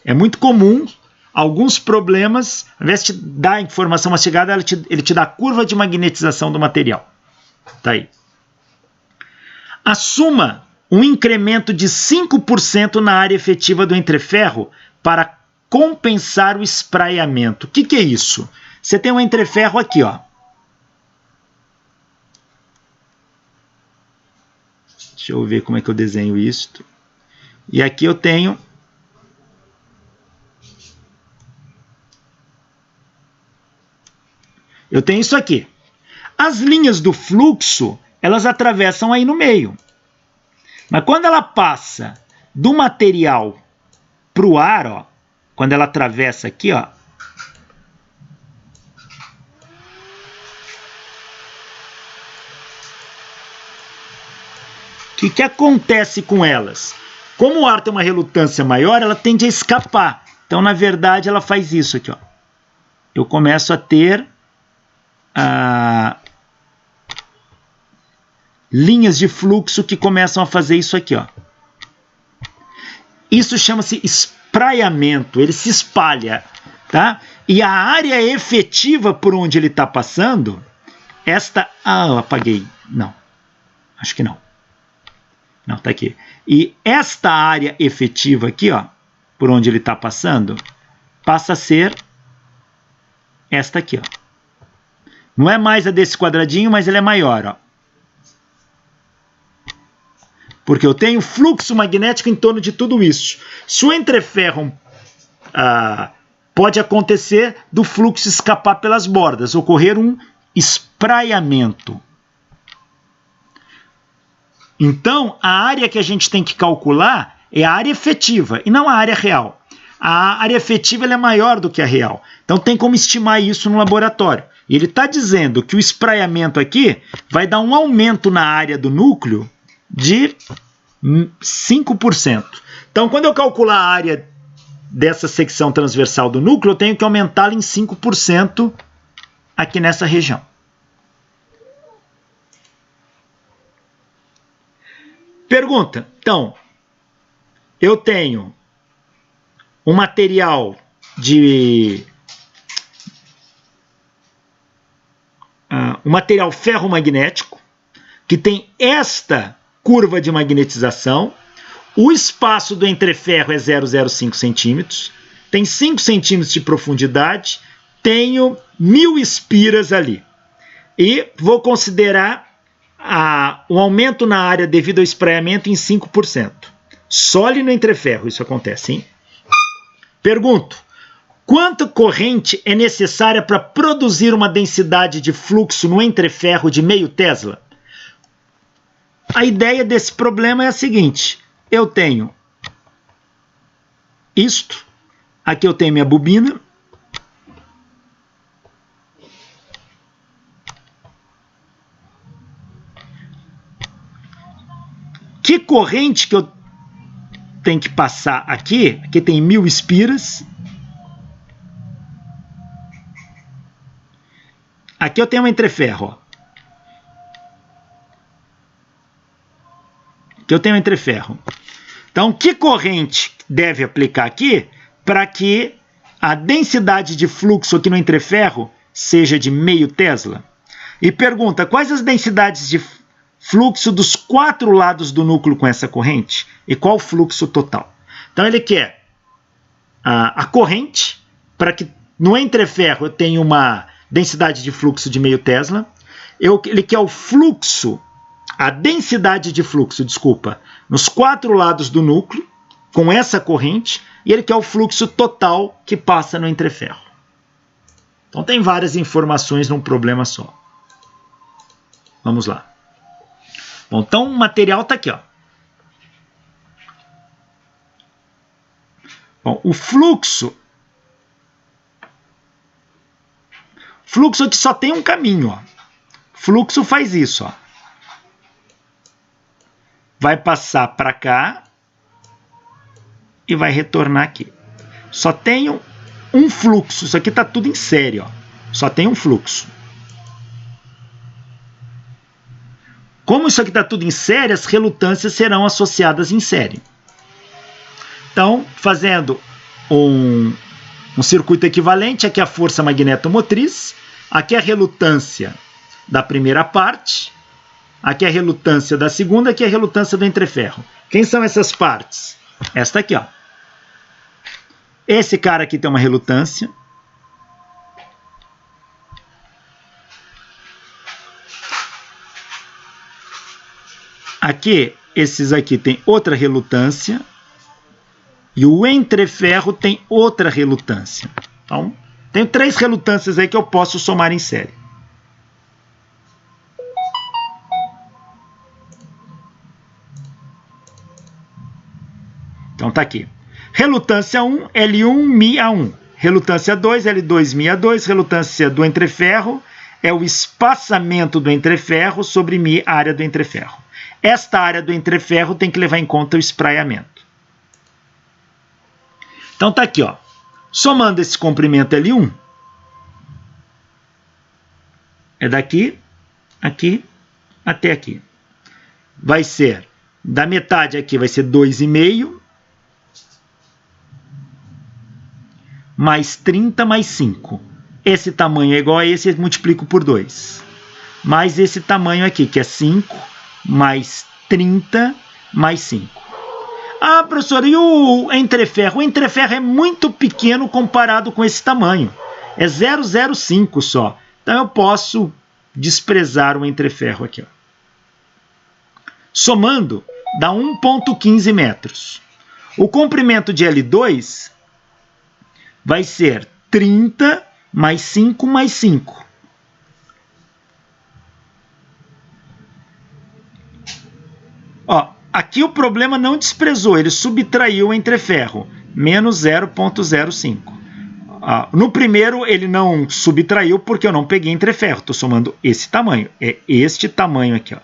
É muito comum, alguns problemas, ao invés de dar informação mastigada, ele te dá a curva de magnetização do material. Tá aí. A suma um incremento de 5% na área efetiva do entreferro para compensar o espraiamento. O que é isso? Você tem um entreferro aqui, ó. Deixa eu ver como é que eu desenho isto. E aqui eu tenho isso aqui. As linhas do fluxo, elas atravessam aí no meio. Mas quando ela passa do material para o ar, ó, quando ela atravessa aqui, ó, o que acontece com elas? Como o ar tem uma relutância maior, ela tende a escapar. Então, na verdade, ela faz isso aqui, ó. Eu começo a ter linhas de fluxo que começam a fazer isso aqui, ó. Isso chama-se espraiamento, ele se espalha, tá? E a área efetiva por onde ele está passando, eu apaguei. Não, acho que não. Não, tá aqui. E esta área efetiva aqui, ó, por onde ele está passando, passa a ser esta aqui, ó. Não é mais a desse quadradinho, mas ele é maior, ó. Porque eu tenho fluxo magnético em torno de tudo isso. Se o entreferro pode acontecer do fluxo escapar pelas bordas, ocorrer um espraiamento. Então, a área que a gente tem que calcular é a área efetiva e não a área real. A área efetiva ela é maior do que a real. Então, tem como estimar isso no laboratório. E ele está dizendo que o espraiamento aqui vai dar um aumento na área do núcleo de 5%. Então, quando eu calcular a área dessa secção transversal do núcleo, eu tenho que aumentá-la em 5% aqui nessa região. Pergunta. Então, eu tenho um material um material ferromagnético que tem esta curva de magnetização. O espaço do entreferro é 0,05 centímetros. Tem 5 centímetros de profundidade. Tenho 1000 espiras ali. E vou considerar um aumento na área devido ao espraiamento em 5%. Só ali no entreferro isso acontece, hein? Pergunto. Quanta corrente é necessária para produzir uma densidade de fluxo no entreferro de meio Tesla? A ideia desse problema é a seguinte. Eu tenho isto. Aqui eu tenho minha bobina. Que corrente que eu tenho que passar aqui? Aqui tem 1000 espiras. Aqui eu tenho um entreferro, ó. Aqui eu tenho um entreferro. Então, que corrente deve aplicar aqui para que a densidade de fluxo aqui no entreferro seja de meio Tesla? E pergunta, quais as densidades de fluxo dos 4 lados do núcleo com essa corrente? E qual o fluxo total? Então, ele quer a corrente para que no entreferro eu tenha uma densidade de fluxo de meio Tesla. Ele quer o fluxo, a densidade de fluxo, desculpa, nos 4 lados do núcleo, com essa corrente, e ele quer o fluxo total que passa no entreferro. Então tem várias informações num problema só. Vamos lá. Bom, então o material está aqui, ó. Bom, o fluxo aqui só tem um caminho, ó. Fluxo faz isso, ó. Vai passar para cá e vai retornar aqui. Só tem um fluxo. Isso aqui está tudo em série, ó. Só tem um fluxo. Como isso aqui está tudo em série, as relutâncias serão associadas em série. Então, fazendo um circuito equivalente, aqui a força magnetomotriz, aqui a relutância da primeira parte, Aqui é a relutância da segunda, aqui é a relutância do entreferro. Quem são essas partes? Esta aqui, ó. Esse cara aqui tem uma relutância. Aqui, esses aqui tem outra relutância. E o entreferro tem outra relutância. Então, tenho 3 relutâncias aí que eu posso somar em série. Então tá aqui. Relutância 1, L1, Mi A1. Relutância 2, L2, Mi A2. Relutância do entreferro é o espaçamento do entreferro sobre Mi, a área do entreferro. Esta área do entreferro tem que levar em conta o espraiamento. Então tá aqui, ó. Somando esse comprimento L1, é daqui, aqui, até aqui. Vai ser, da metade aqui vai ser 2,5, mais 30 mais 5. Esse tamanho é igual a esse, eu multiplico por 2. Mais esse tamanho aqui, que é 5, mais 30, mais 5. Ah, professor, e o entreferro? O entreferro é muito pequeno comparado com esse tamanho. É 0,05 só. Então eu posso desprezar o entreferro aqui, ó. Somando, dá 1,15 metros. O comprimento de L2 vai ser 30 mais 5 mais 5. Ó, aqui o problema não desprezou, ele subtraiu o entreferro, menos 0,05. No primeiro ele não subtraiu porque eu não peguei entreferro, estou somando esse tamanho, é este tamanho aqui, ó.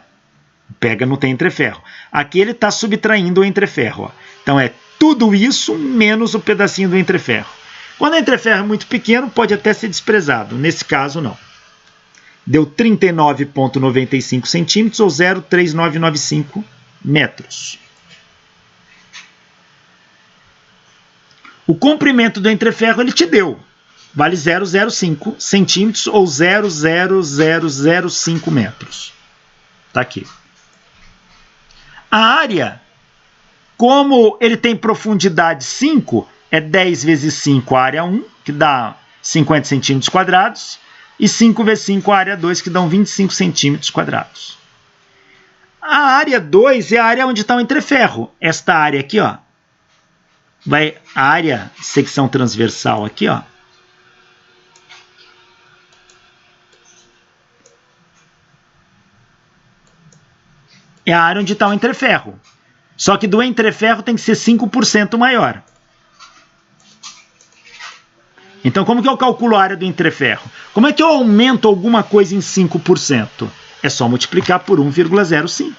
Pega, não tem entreferro. Aqui ele está subtraindo o entreferro, ó. Então é tudo isso menos o pedacinho do entreferro. Quando o entreferro é muito pequeno, pode até ser desprezado. Nesse caso, não. Deu 39,95 centímetros ou 0,3995 metros. O comprimento do entreferro ele te deu. Vale 0,05 centímetros ou 0,0005 metros. Está aqui. A área, como ele tem profundidade 5, é 10 vezes 5 a área 1, que dá 50 centímetros quadrados, e 5 vezes 5 a área 2, que dão 25 centímetros quadrados. A área 2 é a área onde está o entreferro. Esta área aqui, ó, a área secção transversal aqui, ó, é a área onde está o entreferro. Só que do entreferro tem que ser 5% maior. Então, como que eu calculo a área do entreferro? Como é que eu aumento alguma coisa em 5%? É só multiplicar por 1,05.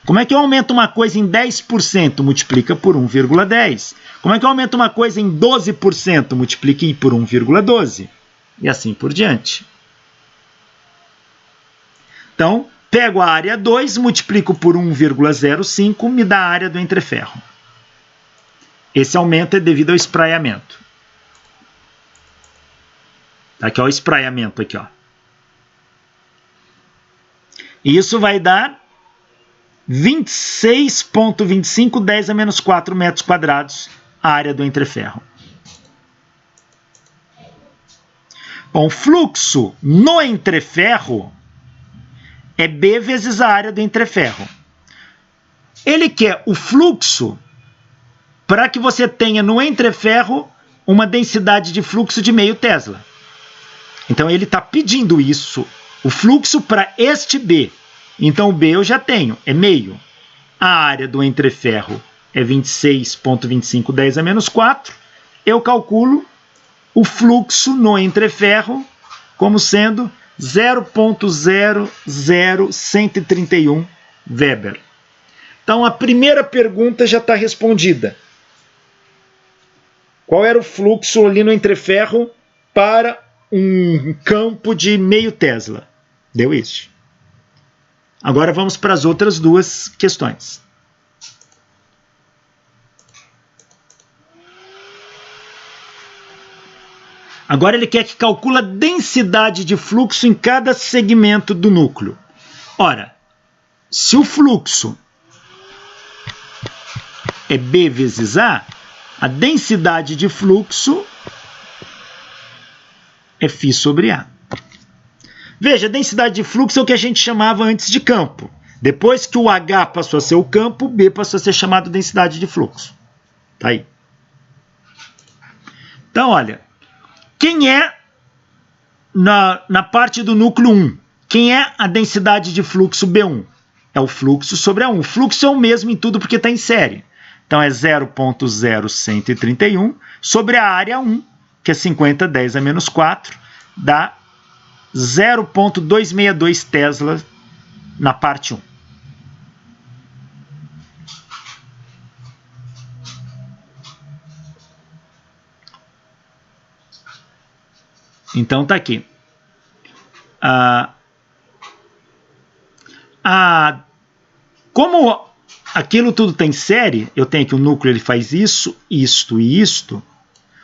Como é que eu aumento uma coisa em 10%? Multiplica por 1,10. Como é que eu aumento uma coisa em 12%? Multiplique por 1,12. E assim por diante. Então, pego a área 2, multiplico por 1,05, me dá a área do entreferro. Esse aumento é devido ao espraiamento. Aqui, ó, o espraiamento aqui, ó. E isso vai dar 26,25, 10 a menos 4 metros quadrados, a área do entreferro. Bom, fluxo no entreferro é B vezes a área do entreferro. Ele quer o fluxo para que você tenha no entreferro uma densidade de fluxo de meio Tesla. Então ele está pedindo isso, o fluxo para este B. Então o B eu já tenho, é meio. A área do entreferro é 26,25, 10 a menos 4. Eu calculo o fluxo no entreferro como sendo 0,00131 Weber. Então a primeira pergunta já está respondida. Qual era o fluxo ali no entreferro para um campo de meio Tesla? Deu isso. Agora vamos para as outras duas questões. Agora ele quer que calcule a densidade de fluxo em cada segmento do núcleo. Ora, se o fluxo é B vezes A densidade de fluxo é φ sobre A. Veja, a densidade de fluxo é o que a gente chamava antes de campo. Depois que o H passou a ser o campo, o B passou a ser chamado densidade de fluxo. Tá aí. Então, olha, quem é, na parte do núcleo 1, quem é a densidade de fluxo B1? É o fluxo sobre A1. O fluxo é o mesmo em tudo porque está em série. Então, é 0,0131 sobre a área 1, que é 50, 10 a menos 4, dá 0,262 Tesla na parte 1. Então, tá aqui. Como aquilo tudo tem série, eu tenho que o núcleo ele faz isso, isto e isto.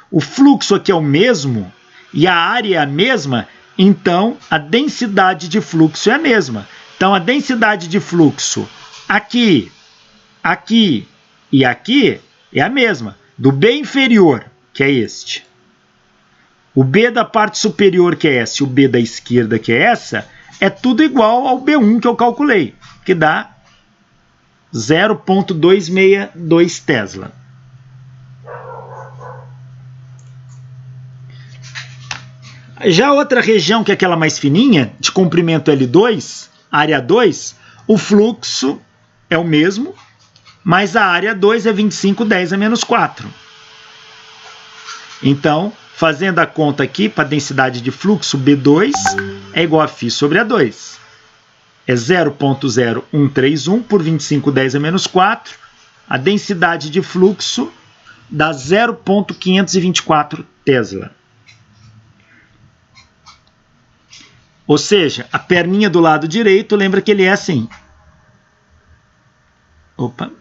O fluxo aqui é o mesmo e a área é a mesma, então a densidade de fluxo é a mesma. Então, a densidade de fluxo aqui, aqui e aqui é a mesma. Do B inferior, que é este, o B da parte superior, que é essa, e o B da esquerda, que é essa, é tudo igual ao B1 que eu calculei, que dá 0,262 Tesla. Já a outra região, que é aquela mais fininha, de comprimento L2, área 2, o fluxo é o mesmo, mas a área 2 é 25, 10 a menos 4. Então, fazendo a conta aqui para a densidade de fluxo, B2 é igual a φ sobre A2. É 0,0131 por 25, 10 a menos 4. A densidade de fluxo dá 0,524 Tesla. Ou seja, a perninha do lado direito, lembra que ele é assim. Opa.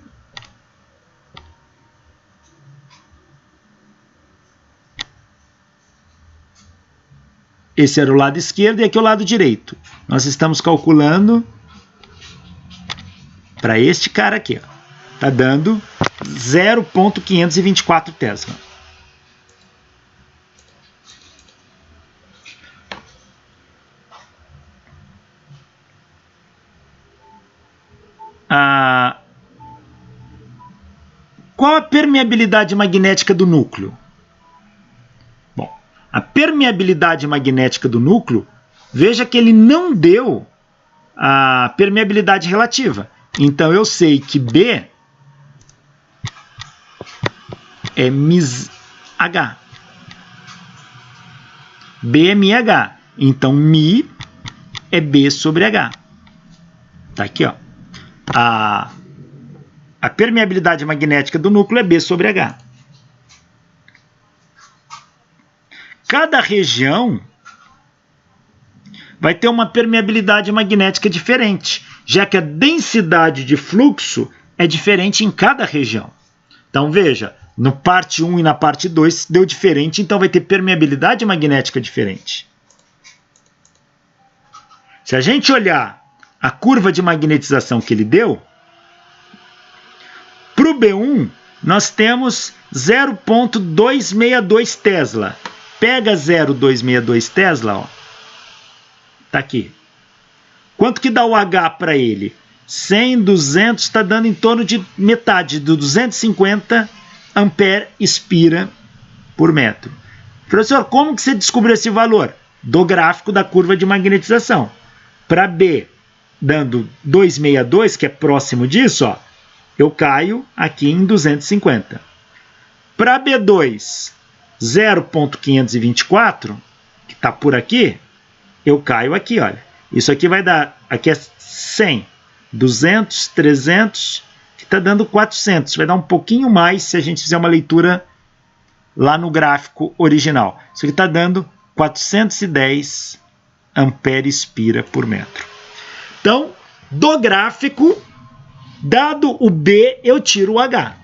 Esse era o lado esquerdo e aqui é o lado direito. Nós estamos calculando para este cara aqui. Está dando 0,524 Tesla. Qual a permeabilidade magnética do núcleo? Bom, a permeabilidade magnética do núcleo, veja que ele não deu a permeabilidade relativa. Então, eu sei que B é μH. B é μH. Então, μ é B sobre H. Tá aqui, ó. A permeabilidade magnética do núcleo é B sobre H. Cada região vai ter uma permeabilidade magnética diferente, já que a densidade de fluxo é diferente em cada região. Então, veja, no parte 1 e na parte 2 deu diferente, então vai ter permeabilidade magnética diferente. Se a gente olhar a curva de magnetização que ele deu, para o B1, nós temos 0,262 Tesla. Pega 0,262 Tesla, ó. Tá aqui. Quanto que dá o H para ele? 100, 200, está dando em torno de metade, do 250 ampere-espira por metro. Professor, como que você descobriu esse valor? Do gráfico da curva de magnetização. Para B, dando 262, que é próximo disso, ó, eu caio aqui em 250. Para B2, 0,524, que está por aqui, eu caio aqui, olha. Isso aqui vai dar, aqui é 100, 200, 300, que está dando 400. Vai dar um pouquinho mais se a gente fizer uma leitura lá no gráfico original. Isso aqui está dando 410 ampere-espira por metro. Então, do gráfico, dado o B, eu tiro o H.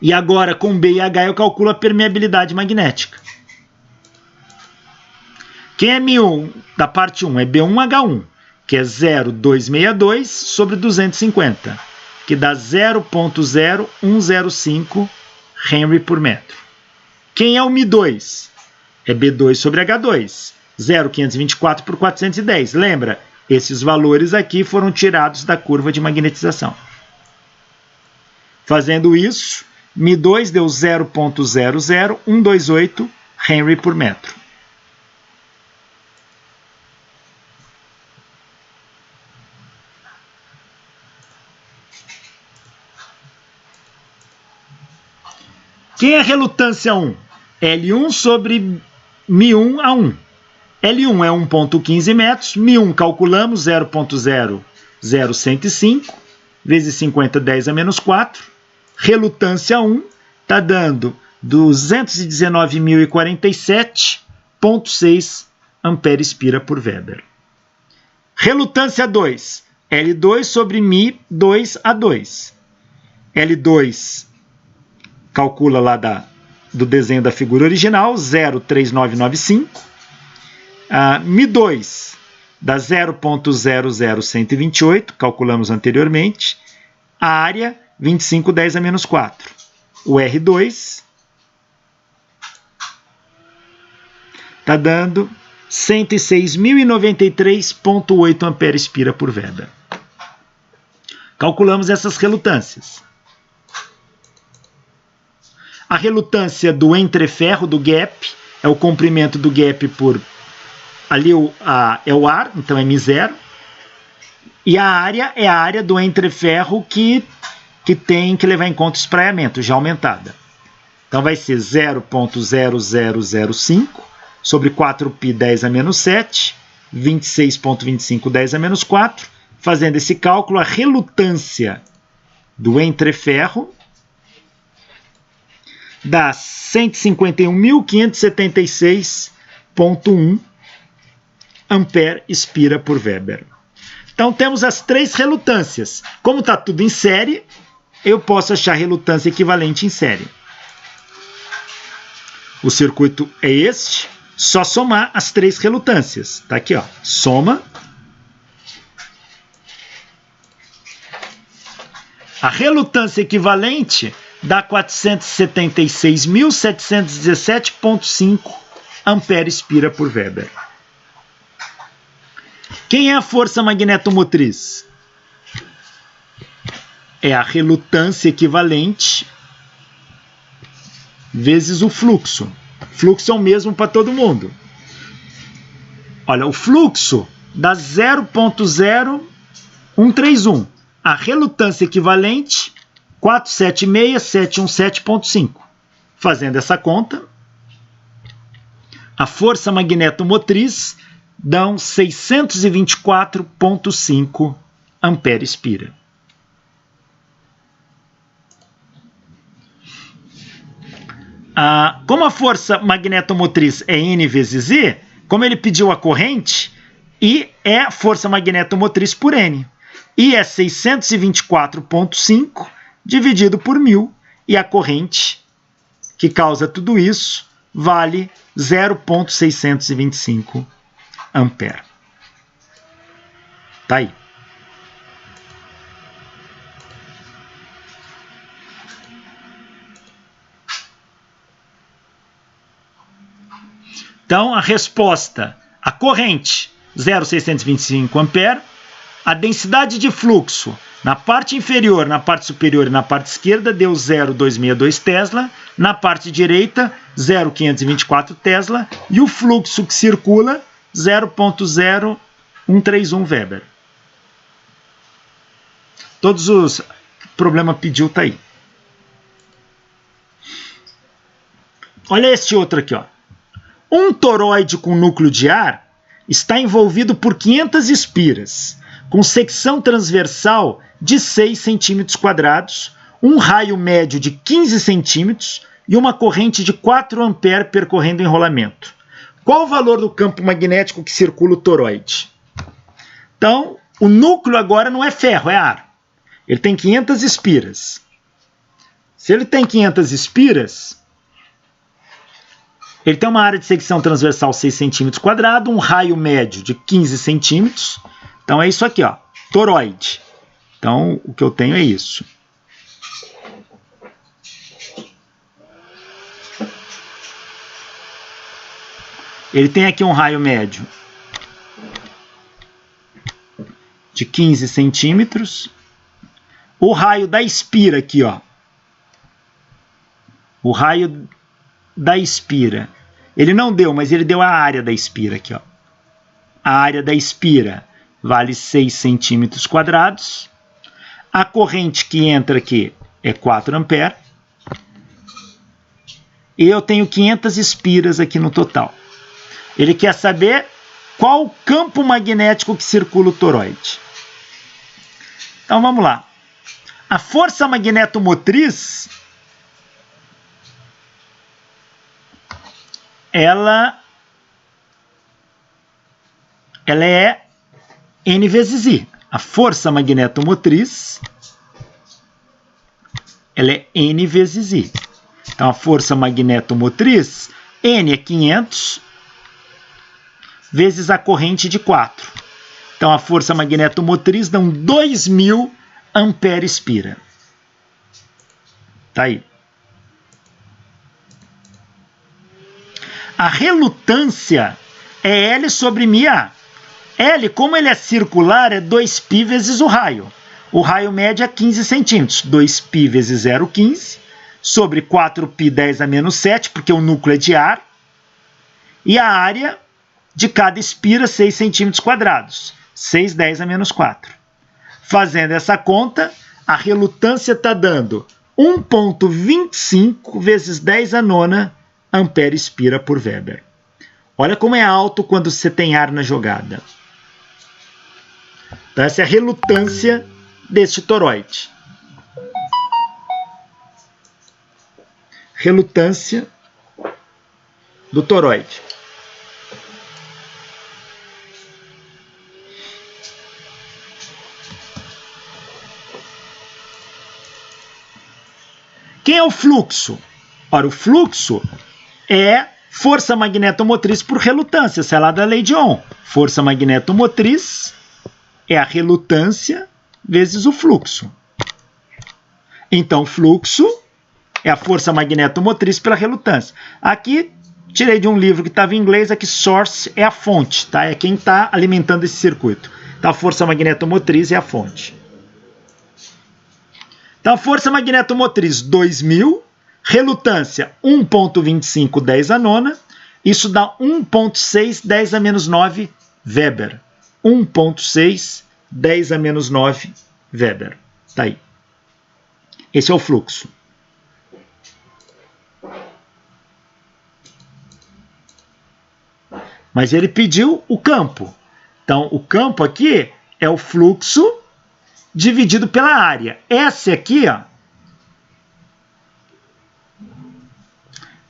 E agora, com B e H, eu calculo a permeabilidade magnética. Quem é μ1 da parte 1? É B1H1, que é 0,262 sobre 250, que dá 0,0105 Henry por metro. Quem é o μ2? É B2 sobre H2, 0,524 por 410. Lembra? Esses valores aqui foram tirados da curva de magnetização. Fazendo isso, μ2 deu 0,00128 Henry por metro. Quem é a relutância 1? L1 sobre μ1A1. L1 é 1,15 metros, μ1 calculamos 0,00105 vezes 50, 10 a menos 4. Relutância 1 está dando 219.047,6 ampere-espira por Weber. Relutância 2, L2 sobre μ2A2. L2 calcula lá do desenho da figura original, 0,3995. μ2 dá 0,00128, calculamos anteriormente. A área, 25, 10 a menos 4. O R2 está dando 106.093,8 ampere-espira por Weber. Calculamos essas relutâncias. A relutância do entreferro, do gap, é o comprimento do gap por... Ali é o ar, então é μ0. E a área é a área do entreferro que tem que levar em conta o espraiamento, já aumentada. Então vai ser 0,0005 sobre 4π 10 a menos 7, 26,25 10 a menos 4. Fazendo esse cálculo, a relutância do entreferro dá 151.576,1 ampere-espira por Weber. Então temos as três relutâncias. Como está tudo em série, eu posso achar a relutância equivalente em série. O circuito é este, só somar as três relutâncias. Está aqui, ó, soma. A relutância equivalente dá 476.717,5 ampere-espira por Weber. Quem é a força magnetomotriz? É a relutância equivalente vezes o fluxo. O fluxo é o mesmo para todo mundo. Olha, o fluxo dá 0,0131. A relutância equivalente, 476.717,5. Fazendo essa conta, a força magnetomotriz dão 624,5 ampere-espira. Como a força magnetomotriz é N vezes E, como ele pediu a corrente, I é a força magnetomotriz por N. I é 624,5 dividido por 1000, e a corrente que causa tudo isso vale 0,625 ampere. Tá aí. Então, a resposta, a corrente, 0,625 ampere, a densidade de fluxo na parte inferior, na parte superior e na parte esquerda deu 0,262 Tesla, na parte direita 0,524 Tesla e o fluxo que circula 0,0131 Weber. Todos os problemas pediu tá aí. Olha este outro aqui, ó. Um toroide com núcleo de ar está envolvido por 500 espiras, com secção transversal de 6 centímetros quadrados, um raio médio de 15 centímetros e uma corrente de 4 ampere percorrendo o enrolamento. Qual o valor do campo magnético que circula o toroide? Então, o núcleo agora não é ferro, é ar. Ele tem 500 espiras. Se ele tem 500 espiras, Ele tem uma área de secção transversal 6 centímetros quadrados, um raio médio de 15 centímetros. Então é isso aqui, ó, toroide. Então o que eu tenho é isso. Ele tem aqui um raio médio de 15 centímetros. O raio da espira aqui, ó. O raio da espira. Ele não deu, mas ele deu a área da espira aqui, ó. A área da espira vale 6 centímetros quadrados. A corrente que entra aqui é 4 amperes. E eu tenho 500 espiras aqui no total. Ele quer saber qual o campo magnético que circula o toroide. Então vamos lá. A força magnetomotriz, ela é N vezes I. A força magnetomotriz, ela é N vezes I. Então a força magnetomotriz, N é 500 vezes a corrente de 4. Então a força magnetomotriz dá 2000 ampere-espira. Tá aí. A relutância é L sobre μA. L, como ele é circular, é 2π vezes o raio. O raio médio é 15 centímetros. 2π vezes 0,15 sobre 4π 10 a menos 7, porque o núcleo é de ar. E a área de cada espira, 6 centímetros quadrados. 6, 10 a menos 4. Fazendo essa conta, a relutância está dando 1,25 vezes 10 a nona ampere-espira por Weber. Olha como é alto quando você tem ar na jogada. Então essa é a relutância deste toroide. Relutância do toroide. Quem é o fluxo? Ora, o fluxo é força magnetomotriz por relutância, essa é lá da lei de Ohm. Força magnetomotriz é a relutância vezes o fluxo. Então, fluxo é a força magnetomotriz pela relutância. Aqui, tirei de um livro que estava em inglês, aqui source é a fonte, tá? É quem está alimentando esse circuito. Então, a força magnetomotriz é a fonte. Então, a força magnetomotriz 2000, relutância 1,25 10 a nona, isso dá 1,6 10 a menos 9 Weber. 1,6 10 a menos 9 Weber. Tá aí. Esse é o fluxo. Mas ele pediu o campo. Então, o campo aqui é o fluxo dividido pela área. Essa aqui, ó,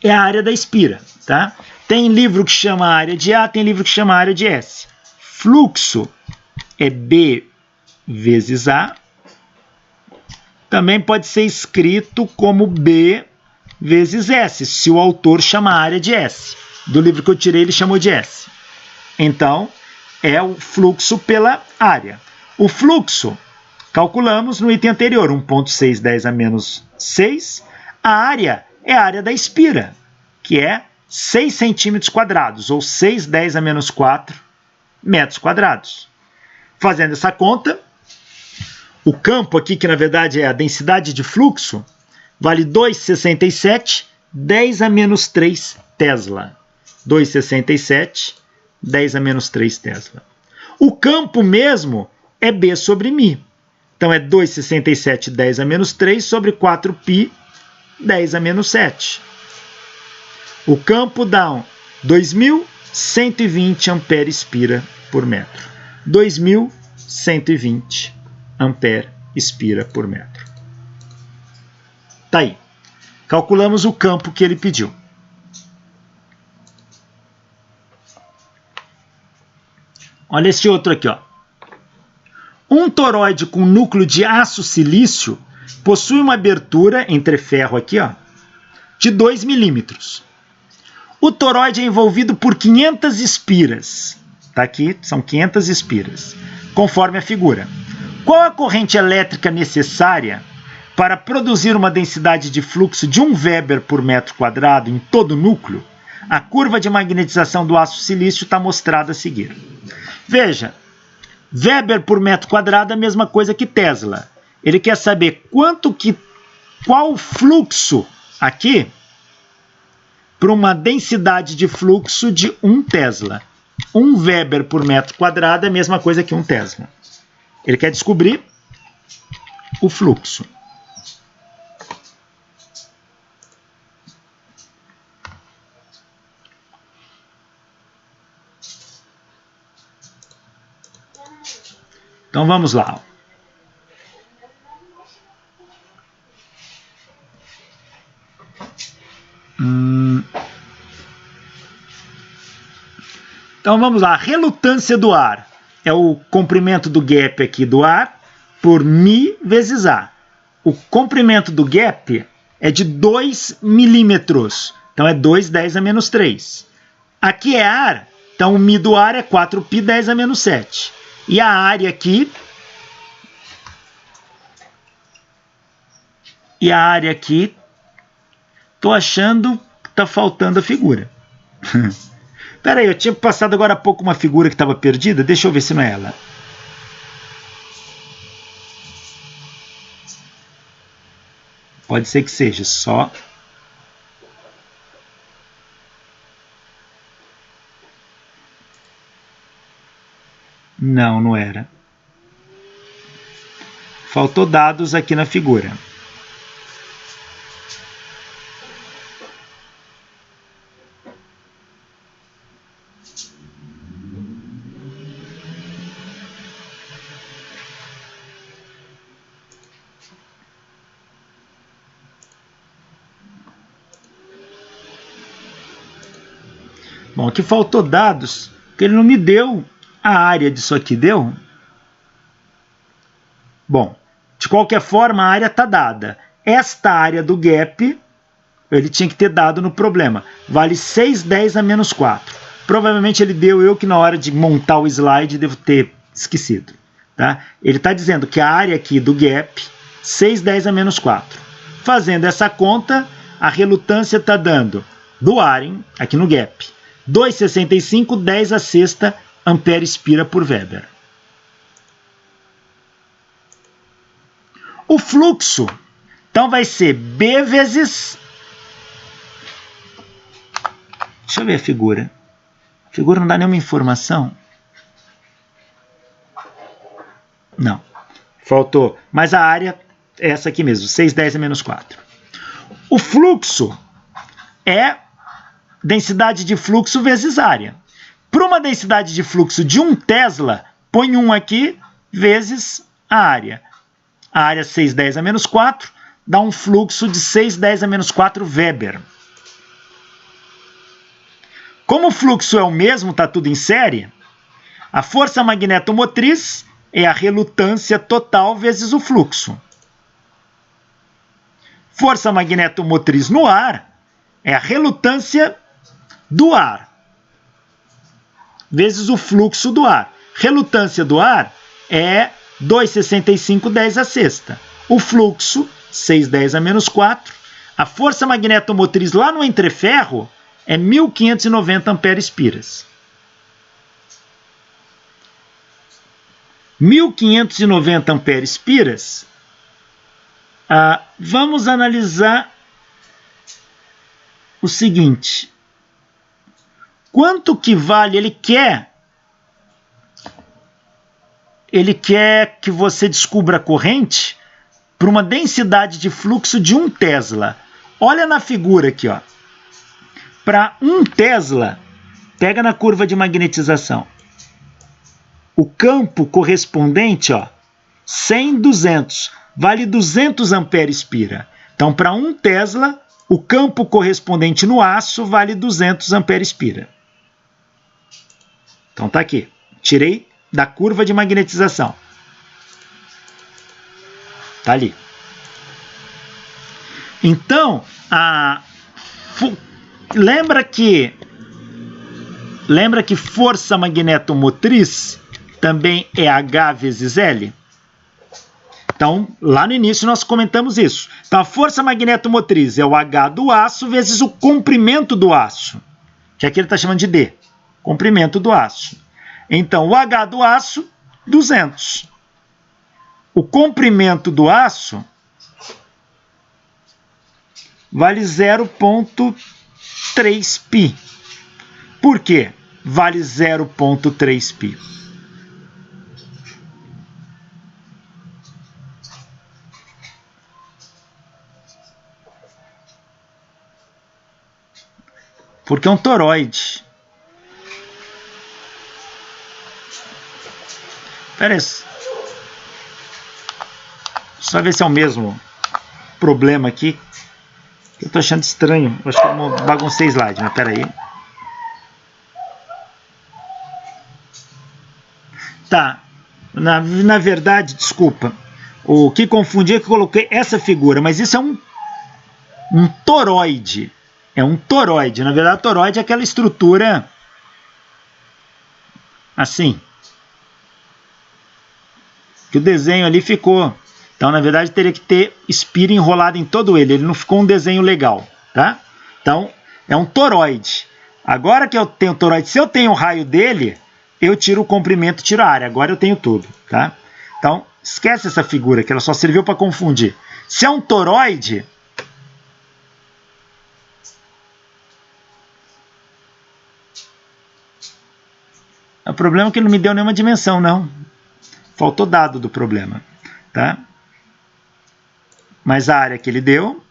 é a área da espira, tá? Tem livro que chama a área de A, tem livro que chama a área de S. Fluxo é B vezes A. Também pode ser escrito como B vezes S, se o autor chama a área de S. Do livro que eu tirei, ele chamou de S. Então, é o fluxo pela área. O fluxo, calculamos no item anterior, 1,6 10 a menos 6. A área é a área da espira, que é 6 centímetros quadrados, ou 6 10 a menos 4 metros quadrados. Fazendo essa conta, o campo aqui, que na verdade é a densidade de fluxo, vale 2,67 10 a menos 3 Tesla. 2,67 10 a menos 3 Tesla. O campo mesmo é B sobre μ. Então, é 2,67 10 a menos 3 sobre 4π 10 a menos 7. O campo dá 2.120 ampere-espira por metro. 2.120 ampere-espira por metro. Tá aí. Calculamos o campo que ele pediu. Olha esse outro aqui, ó. Um toroide com núcleo de aço silício possui uma abertura entre ferro aqui, ó, de 2 milímetros. O toroide é envolvido por 500 espiras. Está aqui, são 500 espiras, conforme a figura. Qual a corrente elétrica necessária para produzir uma densidade de fluxo de 1 Weber por metro quadrado em todo o núcleo? A curva de magnetização do aço silício está mostrada a seguir. Veja, Weber por metro quadrado é a mesma coisa que Tesla. Ele quer saber qual o fluxo aqui para uma densidade de fluxo de 1 Tesla. 1 Weber por metro quadrado é a mesma coisa que 1 Tesla. Ele quer descobrir o fluxo. Então vamos lá. Então vamos lá. A relutância do ar é o comprimento do gap aqui do ar por μ vezes A. O comprimento do gap é de 2 milímetros. Então é 2 10 a menos 3. Aqui é ar, então o μ do ar é 4π 10 a menos 7. E a área aqui... Tô achando que tá faltando a figura. Pera aí, eu tinha passado agora há pouco uma figura que estava perdida. Deixa eu ver se não é ela. Pode ser que seja, só... Não, não era. Faltou dados aqui na figura. Bom, aqui faltou dados, porque ele não me deu a área disso aqui, deu? Bom, de qualquer forma, a área está dada. Esta área do gap, ele tinha que ter dado no problema. Vale 6 10 a menos 4. Provavelmente ele deu, eu que na hora de montar o slide devo ter esquecido. Tá? Ele está dizendo que a área aqui do gap, 6 10 a menos 4. Fazendo essa conta, a relutância está dando do ar, hein, aqui no gap, 2,65, 10 a sexta ampere espira por Weber. O fluxo, então, vai ser B vezes... Deixa eu ver a figura. A figura não dá nenhuma informação. Não. Faltou. Mas a área é essa aqui mesmo, 6 10 a menos 4. O fluxo é densidade de fluxo vezes área. Para uma densidade de fluxo de 1 Tesla, põe 1 aqui vezes a área. A área 6 10 a menos 4 dá um fluxo de 6 10 a menos 4 Weber. Como o fluxo é o mesmo, está tudo em série, a força magnetomotriz é a relutância total vezes o fluxo. Força magnetomotriz no ar é a relutância do ar vezes o fluxo do ar. Relutância do ar é 2,65, 10 a sexta. O fluxo, 6 10 a menos 4. A força magnetomotriz lá no entreferro é 1.590 ampere-espiras. 1.590 ampere-espiras. Vamos analisar o seguinte. Quanto que vale? Ele quer que você descubra a corrente para uma densidade de fluxo de 1 Tesla. Olha na figura aqui, ó. Para 1 Tesla, pega na curva de magnetização. O campo correspondente, ó, 100, 200, vale 200 ampere-espira. Então, para 1 Tesla, o campo correspondente no aço vale 200 ampere-espira. Então, tá aqui. Tirei da curva de magnetização. Tá ali. lembra que força magnetomotriz também é H vezes L? Então, lá no início nós comentamos isso. Então, a força magnetomotriz é o H do aço vezes o comprimento do aço, que aqui ele está chamando de D, comprimento do aço. Então, o H do aço, 200. O comprimento do aço vale 0,3 π. Por quê? Vale 0,3 π. Porque é um toroide. Pera aí. Só ver se é o mesmo problema aqui. Eu tô achando estranho. Acho que eu baguncei slide, mas pera aí. Tá. Na verdade, desculpa. O que confundi é que eu coloquei essa figura, mas isso é um toroide. É um toroide. Na verdade, o toroide é aquela estrutura assim. Que o desenho ali ficou. Então, na verdade, teria que ter espira enrolado em todo ele. Ele não ficou um desenho legal, tá? Então, é um toroide. Agora que eu tenho o toroide, se eu tenho o raio dele, eu tiro o comprimento, tiro a área. Agora eu tenho tudo, tá? Então, esquece essa figura, que ela só serviu para confundir. Se é um toroide, o problema é que ele não me deu nenhuma dimensão, não. Faltou dado do problema, tá? Mas a área que ele deu...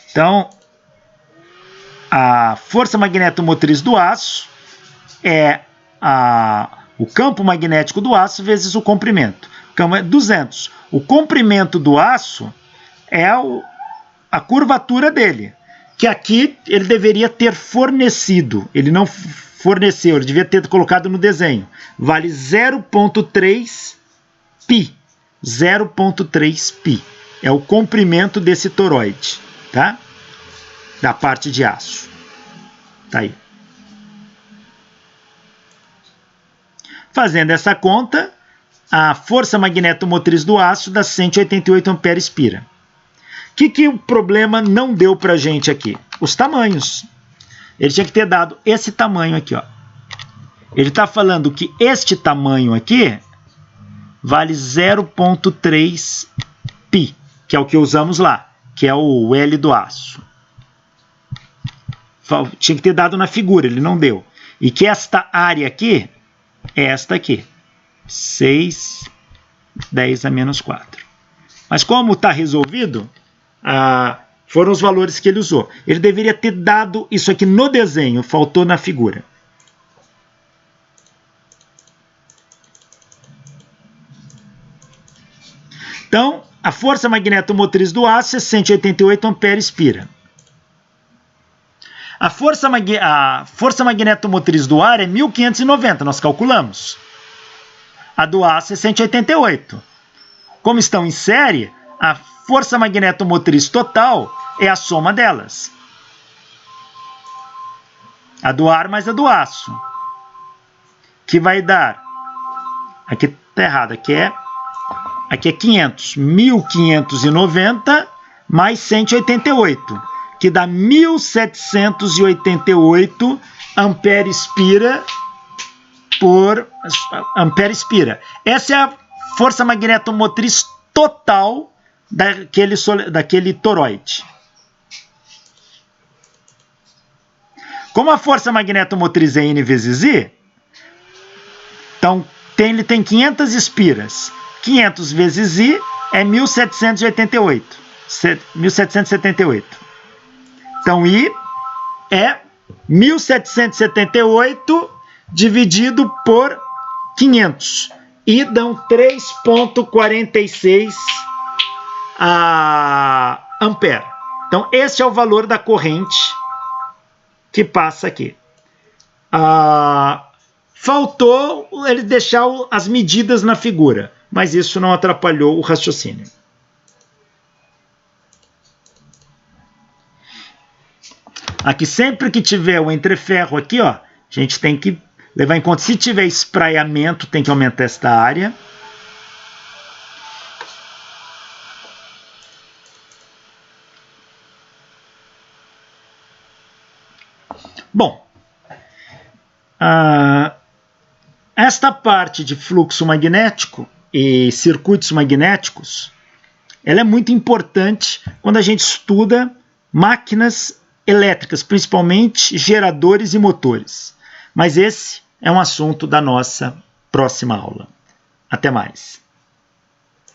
Então, a força magnetomotriz do aço é o campo magnético do aço vezes o comprimento. O campo é 200. O comprimento do aço é a curvatura dele, que aqui ele deveria ter fornecido. Ele não forneceu, ele devia ter colocado no desenho. Vale 0,3 π. 0,3 π. É o comprimento desse toroide, tá? Da parte de aço. Tá aí. Fazendo essa conta, a força magnetomotriz do aço dá 188 ampere-espira. O que o problema não deu para a gente aqui? Os tamanhos. Ele tinha que ter dado esse tamanho aqui, ó. Ele está falando que este tamanho aqui vale 0,3 π, que é o que usamos lá, que é o L do aço. Tinha que ter dado na figura, ele não deu. E que esta área aqui é esta aqui. 6, 10 a menos 4. Mas como está resolvido, foram os valores que ele usou. Ele deveria ter dado isso aqui no desenho, faltou na figura. Então, a força magnetomotriz do aço é 188 ampere-espira. A força magnetomotriz do ar é 1590, nós calculamos. A do aço é 188. Como estão em série, a força magnetomotriz total é a soma delas. A do ar mais a do aço. Que vai dar... Aqui está errado, aqui é 500. 1590 mais 188. Que dá 1788 ampere-espira por ampere-espira. Essa é a força magnetomotriz total daquele toroide. Como a força magnetomotriz é N vezes I, então ele tem 500 espiras. 500 vezes I é 1788. 1778. Então, I é 1778 dividido por 500. E dão 3,46 ampere. Então, esse é o valor da corrente que passa aqui. faltou ele deixar as medidas na figura, mas isso não atrapalhou o raciocínio. Aqui, sempre que tiver o entreferro aqui, ó, a gente tem que levar em conta, se tiver espraiamento, tem que aumentar esta área. Bom, esta parte de fluxo magnético e circuitos magnéticos, ela é muito importante quando a gente estuda máquinas elétricas, principalmente geradores e motores. Mas esse é um assunto da nossa próxima aula. Até mais!